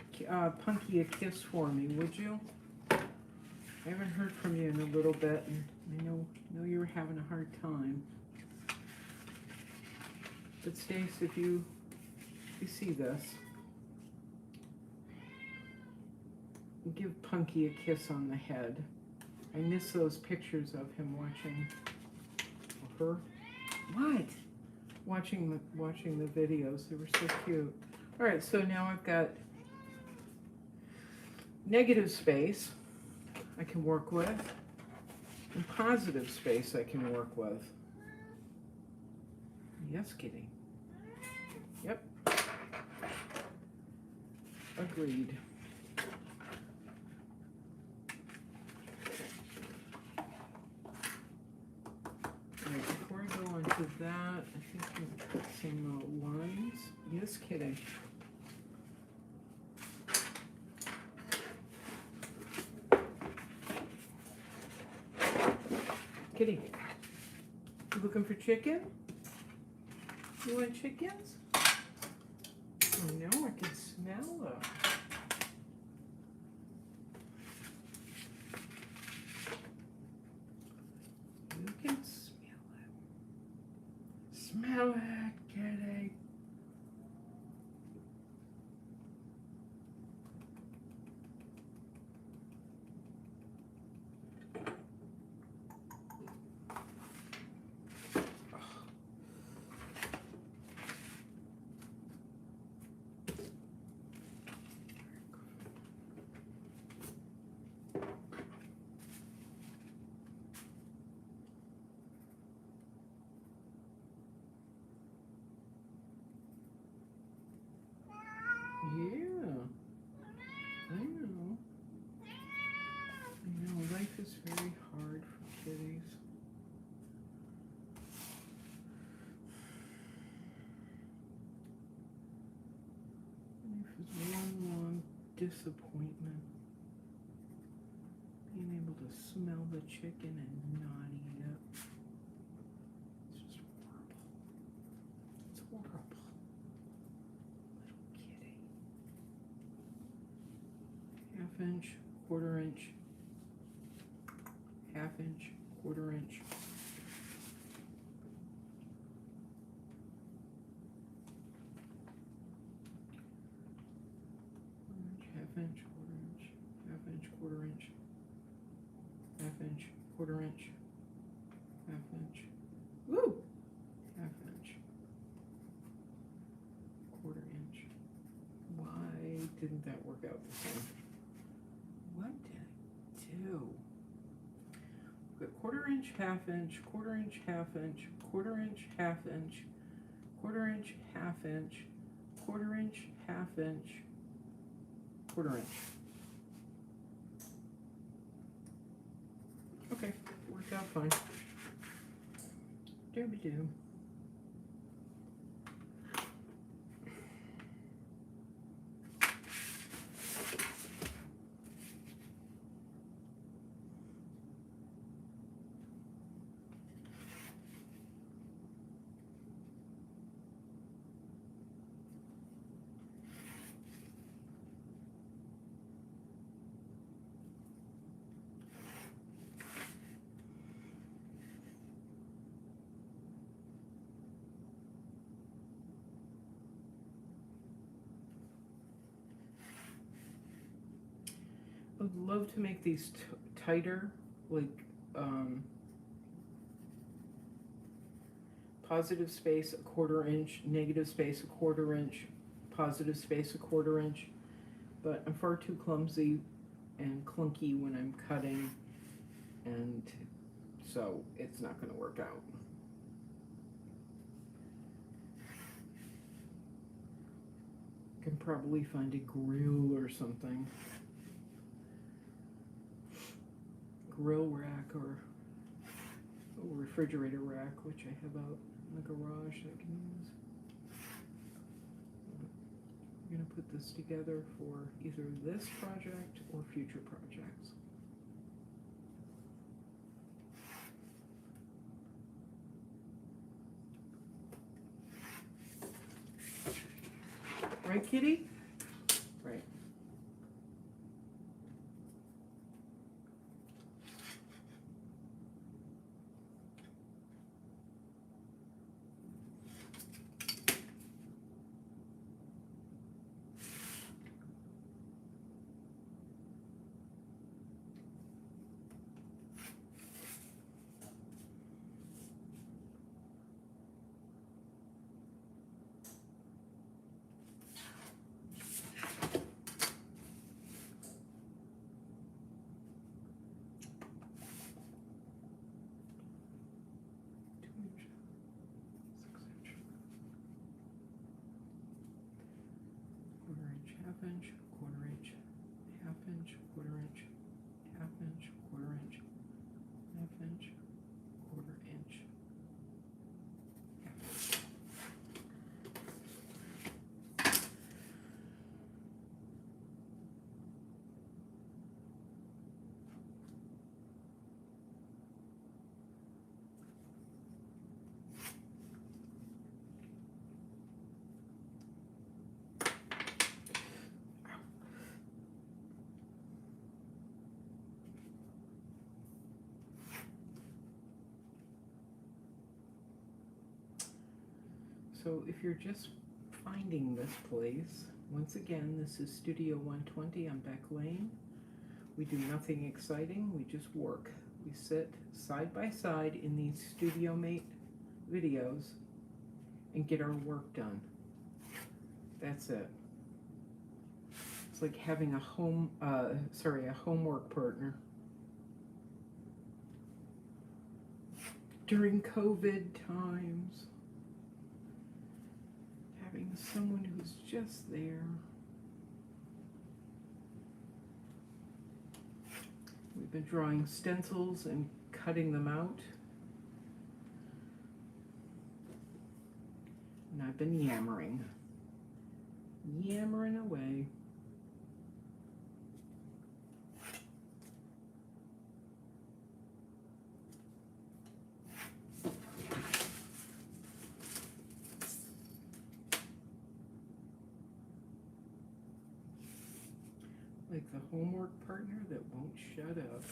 Punky a kiss for me, would you? I haven't heard from you in a little bit, and I know you were having a hard time. But Stacy, if you see this, give Punky a kiss on the head. I miss those pictures of him watching her. What? Watching the videos. They were so cute. All right, so now I've got negative space I can work with, and positive space I can work with. Yes, kitty. Yep. Agreed. Before I go on to that, I think I'm going to put some lines. Yes, kidding. Kitty, you looking for chicken? You want chickens? Oh no, I can smell them. You can smell it, kitty. Life is very hard for kitties. Life is one long disappointment. Being able to smell the chicken and not eat it. It's just horrible. It's horrible. Little kitty. Half-inch, quarter-inch. Half-inch, quarter-inch. Half-inch, quarter-inch, half-inch, quarter-inch, half-inch, quarter-inch, half-inch, woo! Half-inch, quarter-inch. Why didn't that work out the same? What did I do? Quarter-inch, half-inch, quarter-inch, half-inch, quarter-inch, half-inch, quarter inch, half inch, quarter inch, half inch, quarter inch. Okay, worked out fine. Dooby-doo. I would love to make these tighter, like positive space a quarter inch, negative space a quarter inch, positive space a quarter inch, but I'm far too clumsy and clunky when I'm cutting, and so it's not going to work out. I can probably find a grill or something. Grill rack or a refrigerator rack, which I have out in the garage that I can use. I'm going to put this together for either this project or future projects. Right, kitty? Right. Half inch, quarter inch, half inch, quarter inch, half inch, quarter inch, half inch, quarter inch, half inch. So if you're just finding this place, once again, this is Studio 120 on Beck Lane. We do nothing exciting, we just work. We sit side by side in these Studio Mate videos and get our work done. That's it. It's like having a homework partner. During COVID times, having someone who's just there. We've been drawing stencils and cutting them out. And I've been yammering away. Like the homework partner that won't shut up.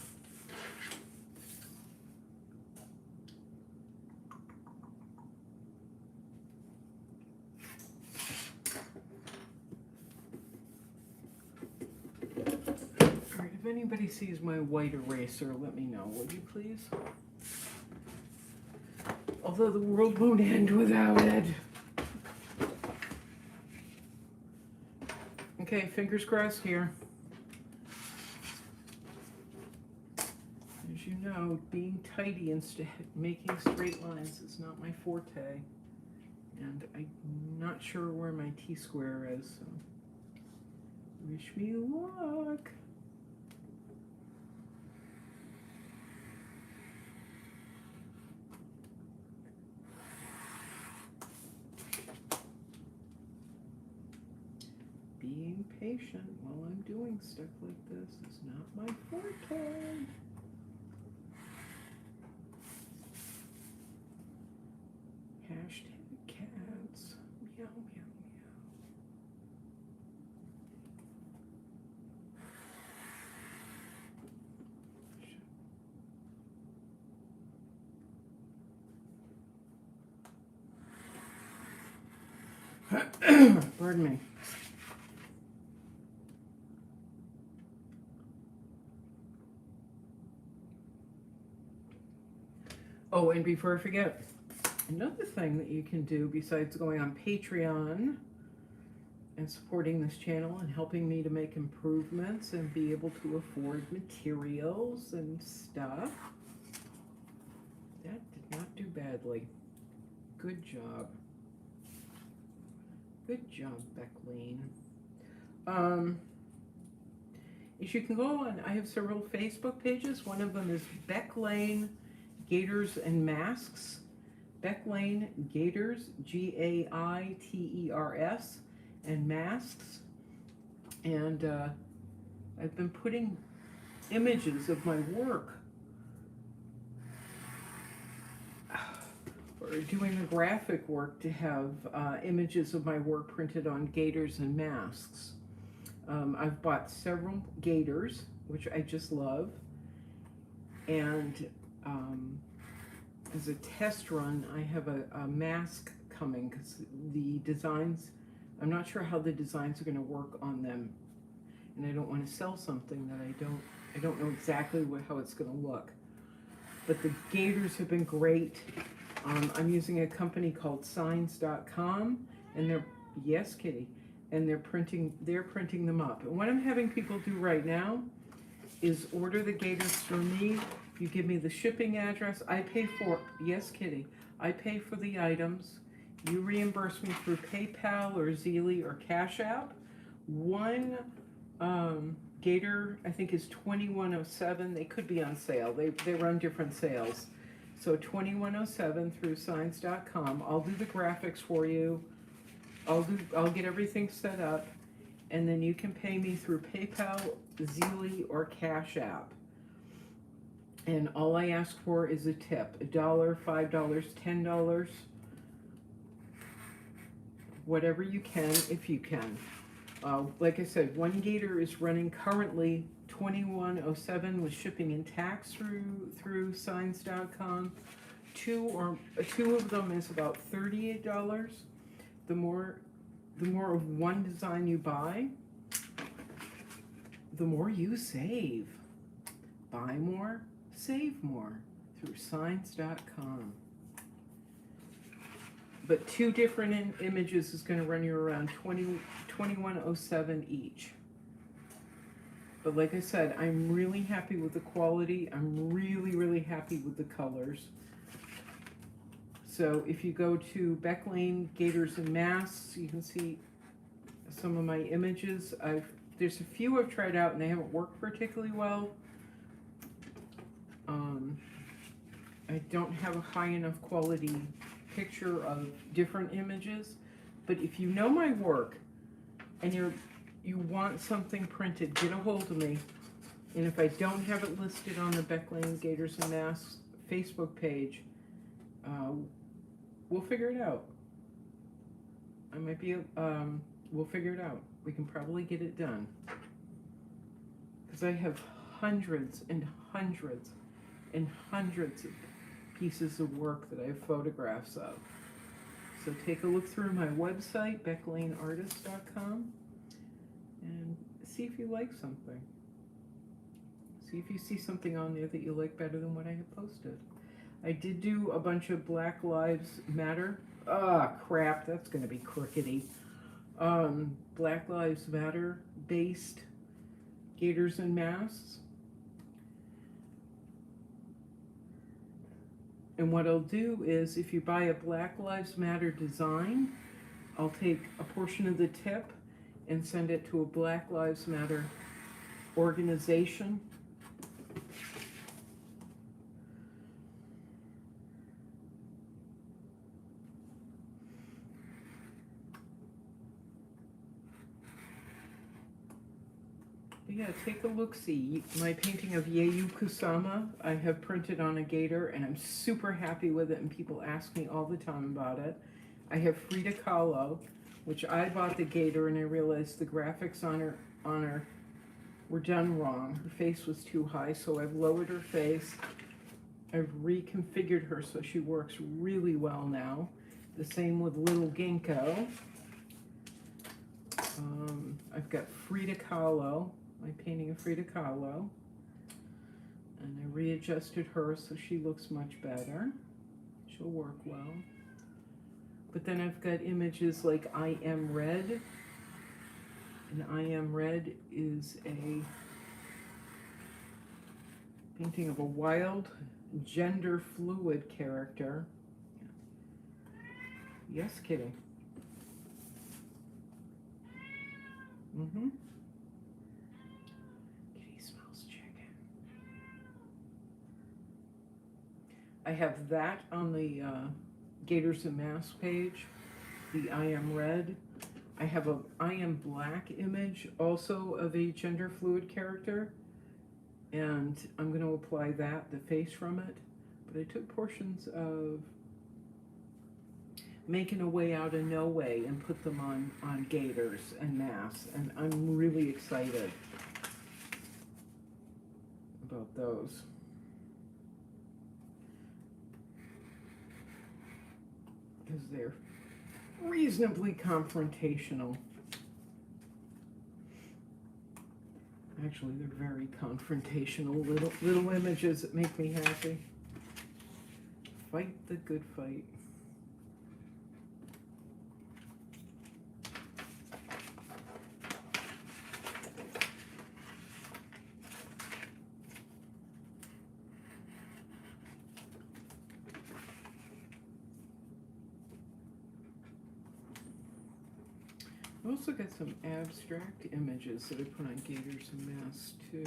Alright, if anybody sees my white eraser, let me know, would you please? Although the world won't end without it. Okay, fingers crossed here. As you know, being tidy and making straight lines is not my forte. And I'm not sure where my T-square is, so wish me luck. Being patient while I'm doing stuff like this is not my forte. Hashtag cats. Meow, meow, meow. Pardon me. Oh, and before I forget, another thing that you can do besides going on Patreon and supporting this channel and helping me to make improvements and be able to afford materials and stuff. That did not do badly. Good job. Good job, Beckleen. As you can go on, I have several Facebook pages. One of them is Beckleen Gaiters and Masks. Beckleen Gaiters, Gaiters, and Masks. And I've been putting images of my work, or doing the graphic work to have images of my work printed on gaiters and masks. I've bought several gaiters, which I just love, and as a test run, I have a mask coming because the designs, I'm not sure how the designs are going to work on them, and I don't want to sell something that I don't know exactly how it's going to look. But the gaiters have been great. I'm using a company called signs.com, and they're, yes, Kitty, and they're printing them up. And what I'm having people do right now is order the gaiters from me. You give me the shipping address. I pay for, yes, Kitty, I pay for the items. You reimburse me through PayPal or Zelle or Cash App. One gaiter, I think, is $21.07. They could be on sale. They run different sales. So $21.07 through signs.com. I'll do the graphics for you. I'll get everything set up, and then you can pay me through PayPal, Zelle, or Cash App. And all I ask for is a tip: $1, $5, $10, whatever you can, if you can. Like I said, one gaiter is running currently $21.07 with shipping and tax through signs.com. Two of them is about $38. The more of one design you buy, the more you save. Buy more, save more through signs.com. But two different images is going to run you around $21.07 each. But like I said, I'm really happy with the quality. I'm really, really happy with the colors. So if you go to Beckleen Gaiters and Masks, you can see some of my images. There's a few I've tried out and they haven't worked particularly well. I don't have a high enough quality picture of different images, but if you know my work and you want something printed, get a hold of me. And if I don't have it listed on the Beckleen Gaiters and Masks Facebook page, we'll figure it out. We'll figure it out. We can probably get it done. Because I have hundreds and hundreds and hundreds of pieces of work that I have photographs of. So take a look through my website, beckleenartist.com, and see if you like something. See if you see something on there that you like better than what I have posted. I did do a bunch of Black Lives Matter. Ah, crap, that's going to be crookedy. Black Lives Matter based gaiters and masks. And what I'll do is, if you buy a Black Lives Matter design, I'll take a portion of the tip and send it to a Black Lives Matter organization. Yeah, take a look-see. My painting of Yeyu Kusama I have printed on a gator, and I'm super happy with it, and people ask me all the time about it. I have Frida Kahlo, which I bought the gator, and I realized the graphics on her were done wrong. Her face was too high, so I've lowered her face. I've reconfigured her so she works really well now. The same with Little Ginkgo. I've got Frida Kahlo, my painting of Frida Kahlo, and I readjusted her so she looks much better. She'll work well. But then I've got images like I Am Red, and I Am Red is a painting of a wild, gender fluid character. Yes, kidding. Kitty smells chicken. I have that on the Gators and Masks page, the I Am Red. I have a I Am Black image also of a gender fluid character, and I'm going to apply that, the face from it. But I took portions of Making a Way Out of No Way and put them on Gators and Masks, and I'm really excited about those. Because they're reasonably confrontational. Actually, they're very confrontational little images that make me happy. Fight the good fight. I also got some abstract images that I put on Gators and Masks too.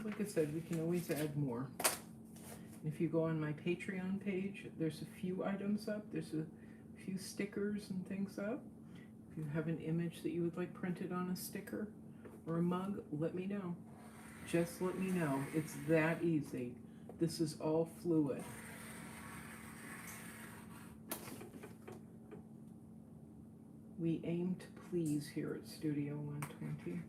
Like I said, we can always add more. If you go on my Patreon page, there's a few items up. There's a few stickers and things up. If you have an image that you would like printed on a sticker or a mug, let me know. Just let me know. It's that easy. This is all fluid. We aim to please here at Studio 120.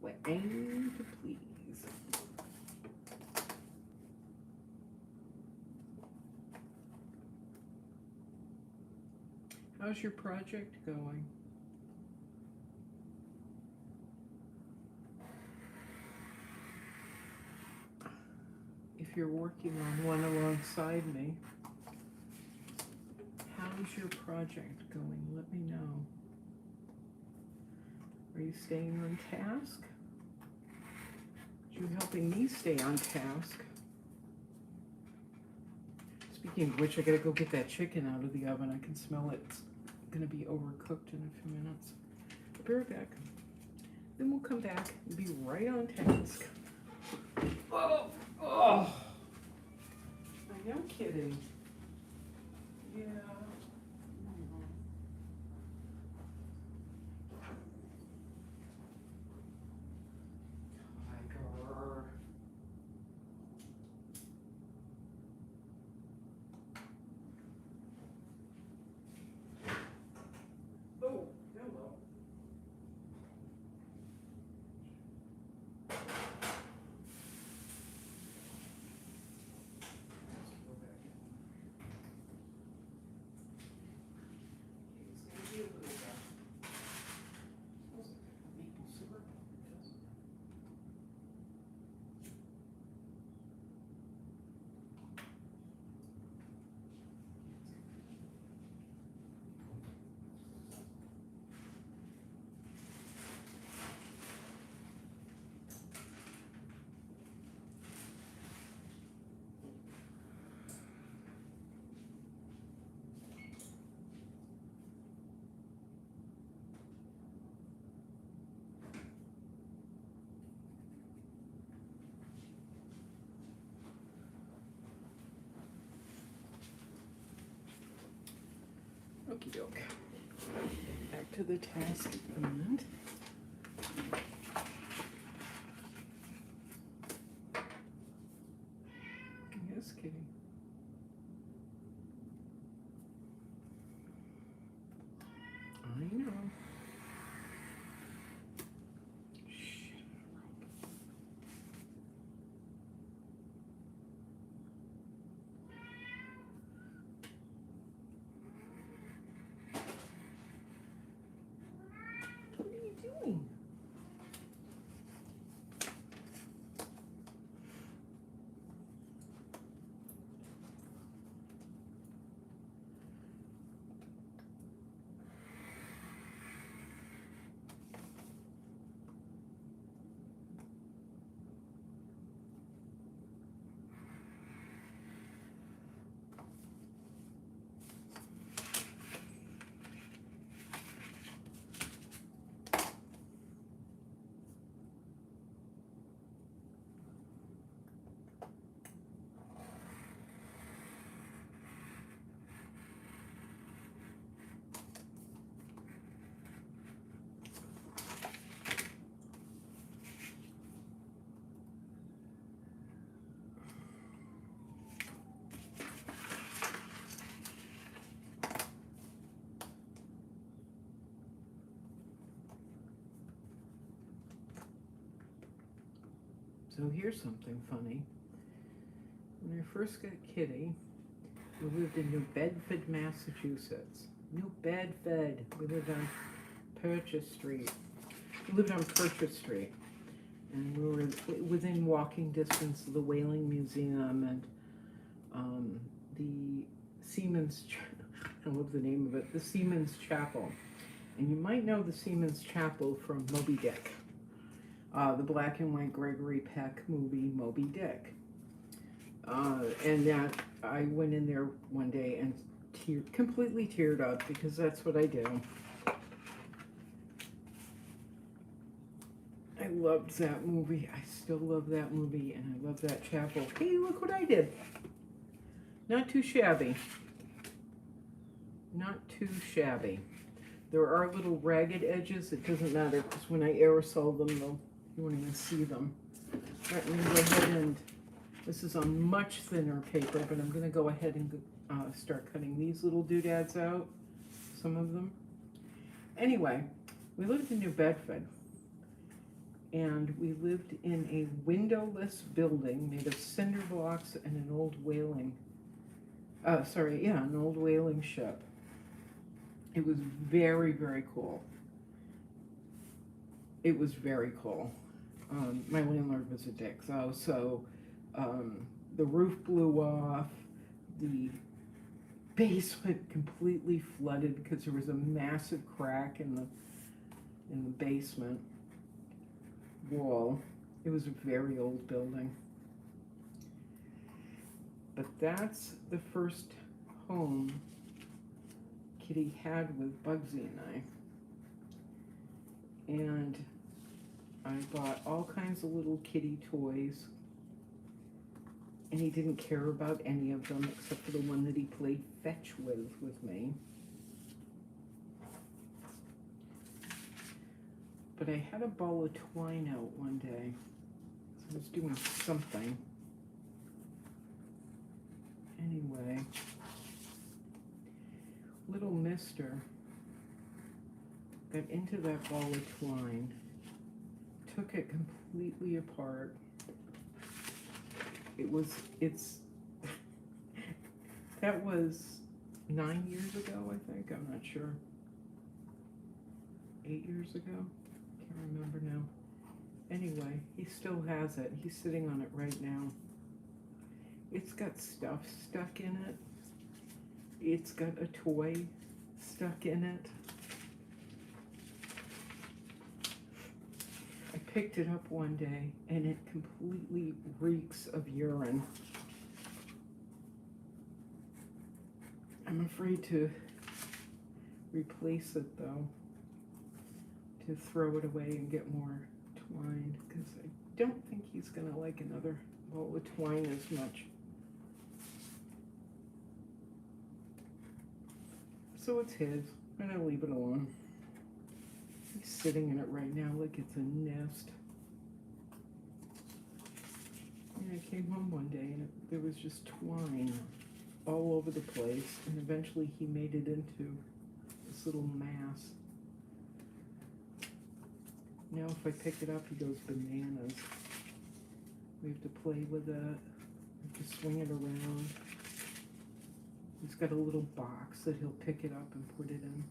We aim to please. How's your project going? If you're working on one alongside me, how's your project going? Let me know. Are you staying on task? You're helping me stay on task. Speaking of which, I gotta go get that chicken out of the oven. I can smell it. It's gonna be overcooked in a few minutes. I'll be right back. Then we'll come back and be right on task. Oh! I am kidding. Yeah. Okie doke. Back to the task at hand. Yes, kitty. I know. What are you doing? So here's something funny. When I first got Kitty, we lived in New Bedford, Massachusetts. New Bedford. We lived on Purchase Street. We lived on Purchase Street. And we were within walking distance of the Whaling Museum and the Seamen's, I love the name of it, the Seamen's Chapel. And you might know the Seamen's Chapel from Moby Dick. The black and white Gregory Peck movie, Moby Dick. And that I went in there one day and completely teared up because that's what I do. I loved that movie. I still love that movie and I love that chapel. Hey, look what I did. Not too shabby. Not too shabby. There are little ragged edges. It doesn't matter because when I aerosol them, you won't even see them. Right, I'm going to go ahead and, this is on much thinner paper, but I'm going to go ahead and start cutting these little doodads out, some of them. Anyway, we lived in New Bedford, and we lived in a windowless building made of cinder blocks and an old whaling, an old whaling ship. It was very, very cool. It was very cool. My landlord was a dick, so the roof blew off, the basement completely flooded because there was a massive crack in the basement wall. It was a very old building. But that's the first home Kitty had with Bugsy and I. And I bought all kinds of little kitty toys, and he didn't care about any of them except for the one that he played fetch with me. But I had a ball of twine out one day, so I was doing something. Anyway, little mister got into that ball of twine, took it completely apart. That was 9 years ago, I think, I'm not sure. 8 years ago, can't remember now. Anyway, he still has it. He's sitting on it right now. It's got stuff stuck in it. It's got a toy stuck in it. I picked it up one day and it completely reeks of urine. I'm afraid to replace it though, to throw it away and get more twine, because I don't think he's gonna like another ball of twine as much. So it's his. I'm gonna leave it alone. He's sitting in it right now like it's a nest. And I came home one day and there was just twine all over the place, and eventually he made it into this little mass. Now if I pick it up, he goes bananas. We have to play with it. We have to swing it around. He's got a little box that he'll pick it up and put it in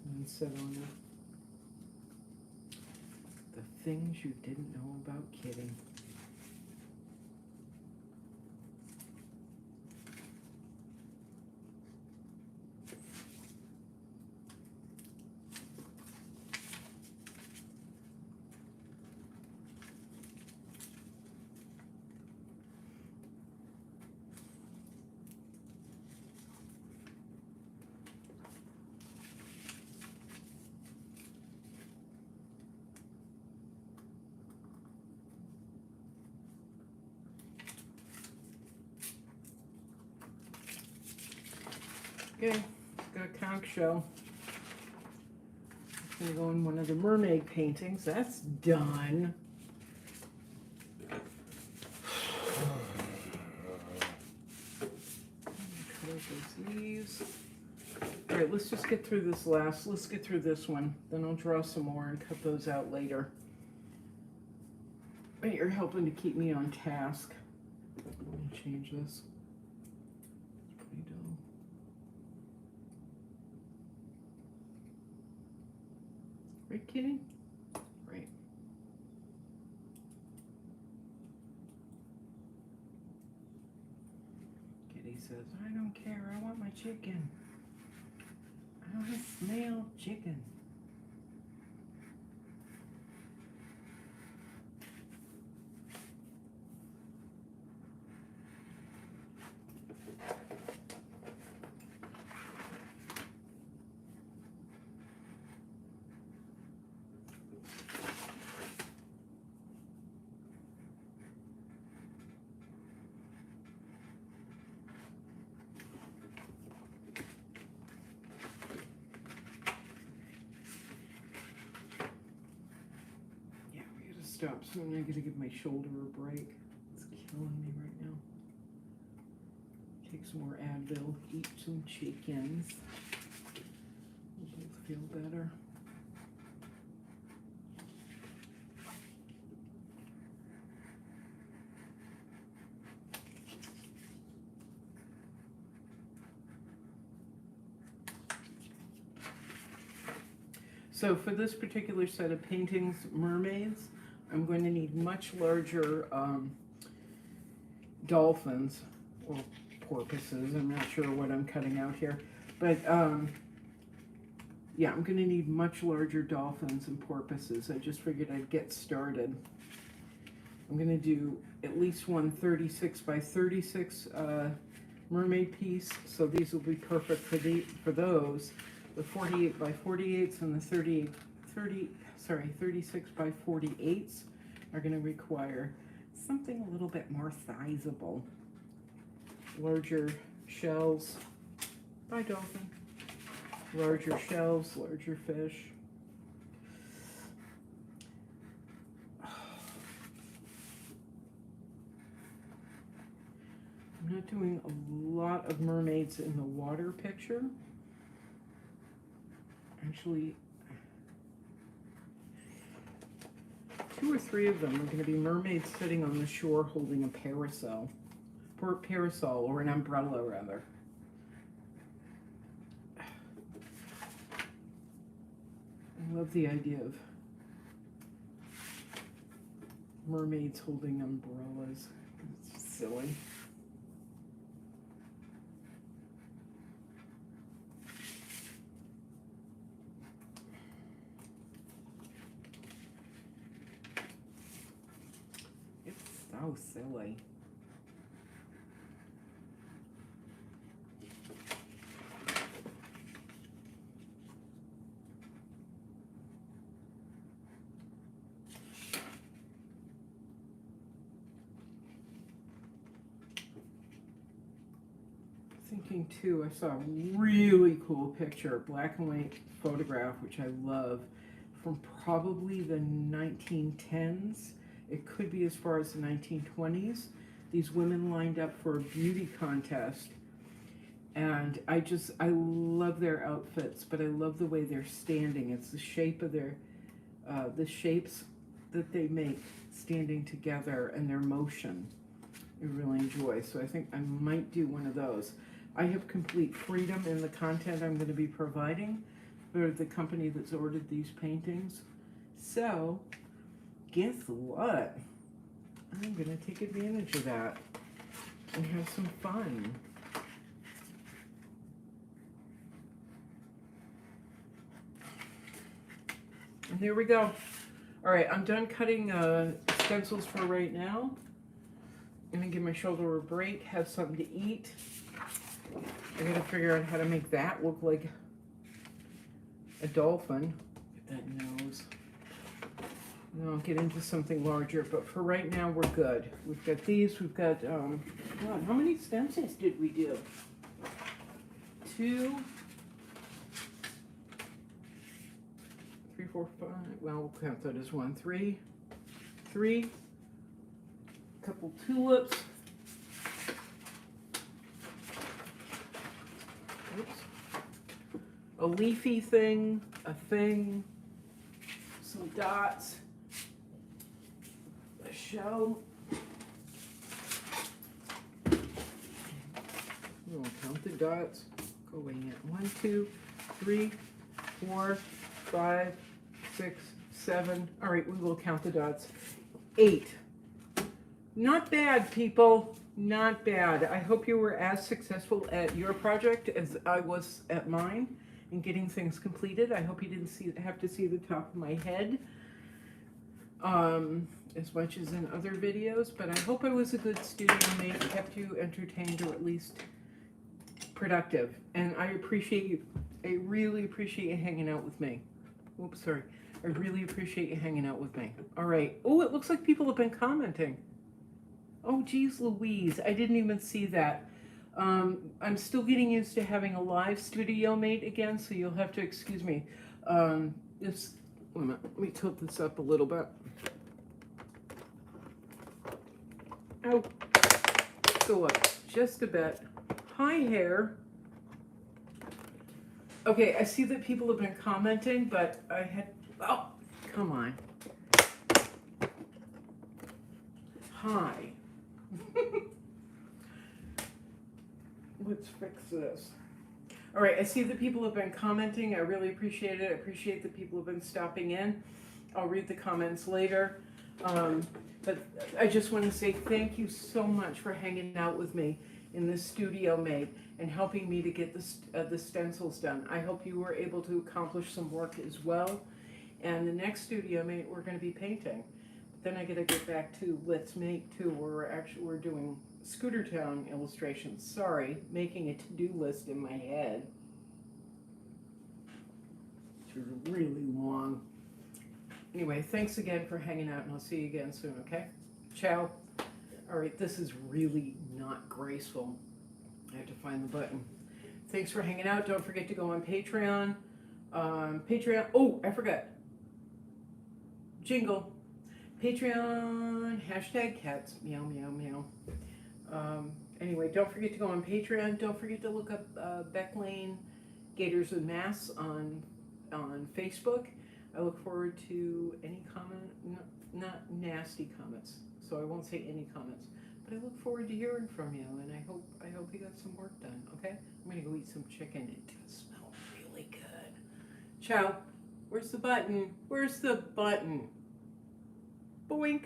and then sit on it. The things you didn't know about Kitty. Okay, got a conch shell. It's gonna go in one of the mermaid paintings. That's done. Cut out those leaves. All right, let's just get through this last. Let's get through this one. Then I'll draw some more and cut those out later. But you're helping to keep me on task. Let me change this. It's pretty dull. Right, Kitty? Right. Kitty says, I don't care, I want my chicken. I want to smell chicken. Stop soon. I gotta give my shoulder a break. It's killing me right now. Take some more Advil, eat some chickens. We'll both feel better. So for this particular set of paintings, mermaids, I'm going to need much larger dolphins or porpoises. I'm not sure what I'm cutting out here, but yeah, I'm going to need much larger dolphins and porpoises. I just figured I'd get started. I'm going to do at least one 36 by 36 mermaid piece, so these will be perfect for those. The 48 by 48s and the 36 by 48s are going to require something a little bit more sizable. Larger shells. Bye, dolphin. Larger shells, larger fish. I'm not doing a lot of mermaids in the water picture. Actually, 2 or 3 of them are going to be mermaids sitting on the shore holding a parasol. Or an umbrella, rather. I love the idea of mermaids holding umbrellas. It's silly. So silly. thinking too, I saw a really cool picture, black and white photograph, which I love, from probably the 1910s. It could be as far as the 1920s. These women lined up for a beauty contest. And I love their outfits, but I love the way they're standing. It's the shape of their, the shapes that they make standing together and their motion. I really enjoy. So I think I might do one of those. I have complete freedom in the content I'm going to be providing for the company that's ordered these paintings. So guess what? I'm going to take advantage of that and have some fun. And there we go. All right, I'm done cutting stencils for right now. I'm gonna give my shoulder a break, have something to eat. I gotta figure out how to make that look like a dolphin. Get that nose. And I'll get into something larger, but for right now we're good. We've got these, we've got, God, how many stencils did we do? 2, 3, 4, 5, well, we'll count that as 1, 3, couple tulips. Oops. A leafy thing, some dots, a shell. We'll count the dots. Go away yet. 1, 2, 3, 4, 5, 6, 7. All right, we will count the dots. 8. Not bad, people. Not bad. I hope you were as successful at your project as I was at mine in getting things completed. I hope you didn't have to see the top of my head as much as in other videos, but I hope I was a good studio mate, kept you entertained or at least productive. And I appreciate you. I really appreciate you hanging out with me. Oops, sorry. I really appreciate you hanging out with me. All right. Oh, it looks like people have been commenting. Oh, geez Louise, I didn't even see that. I'm still getting used to having a live studio mate again, so you'll have to excuse me. Wait a minute, let me tilt this up a little bit. Oh, go up just a bit. Hi, hair. Okay, I see that people have been commenting, but I had, oh, come on. Hi. Let's fix this. All right, I see that people have been commenting. I really appreciate it. I appreciate that people have been stopping in. I'll read the comments later. But I just want to say thank you so much for hanging out with me in this studio mate and helping me to get the stencils done. I hope you were able to accomplish some work as well. And the next studio mate, we're going to be painting. Then I got to get back to Let's Make 2, where we're doing Scooter Town illustrations. Sorry, making a to-do list in my head. It's really long. Anyway, thanks again for hanging out, and I'll see you again soon, okay? Ciao. All right, this is really not graceful. I have to find the button. Thanks for hanging out. Don't forget to go on Patreon. Patreon, oh, I forgot. Jingle. Patreon, #cats, meow, meow, meow. Anyway, don't forget to go on Patreon. Don't forget to look up Beck Lane Gators and Masks on Facebook. I look forward to any comment, not nasty comments, so I won't say any comments, but I look forward to hearing from you, and I hope you got some work done, okay? I'm gonna go eat some chicken. It does smell really good. Ciao. Where's the button? Where's the button? Boink.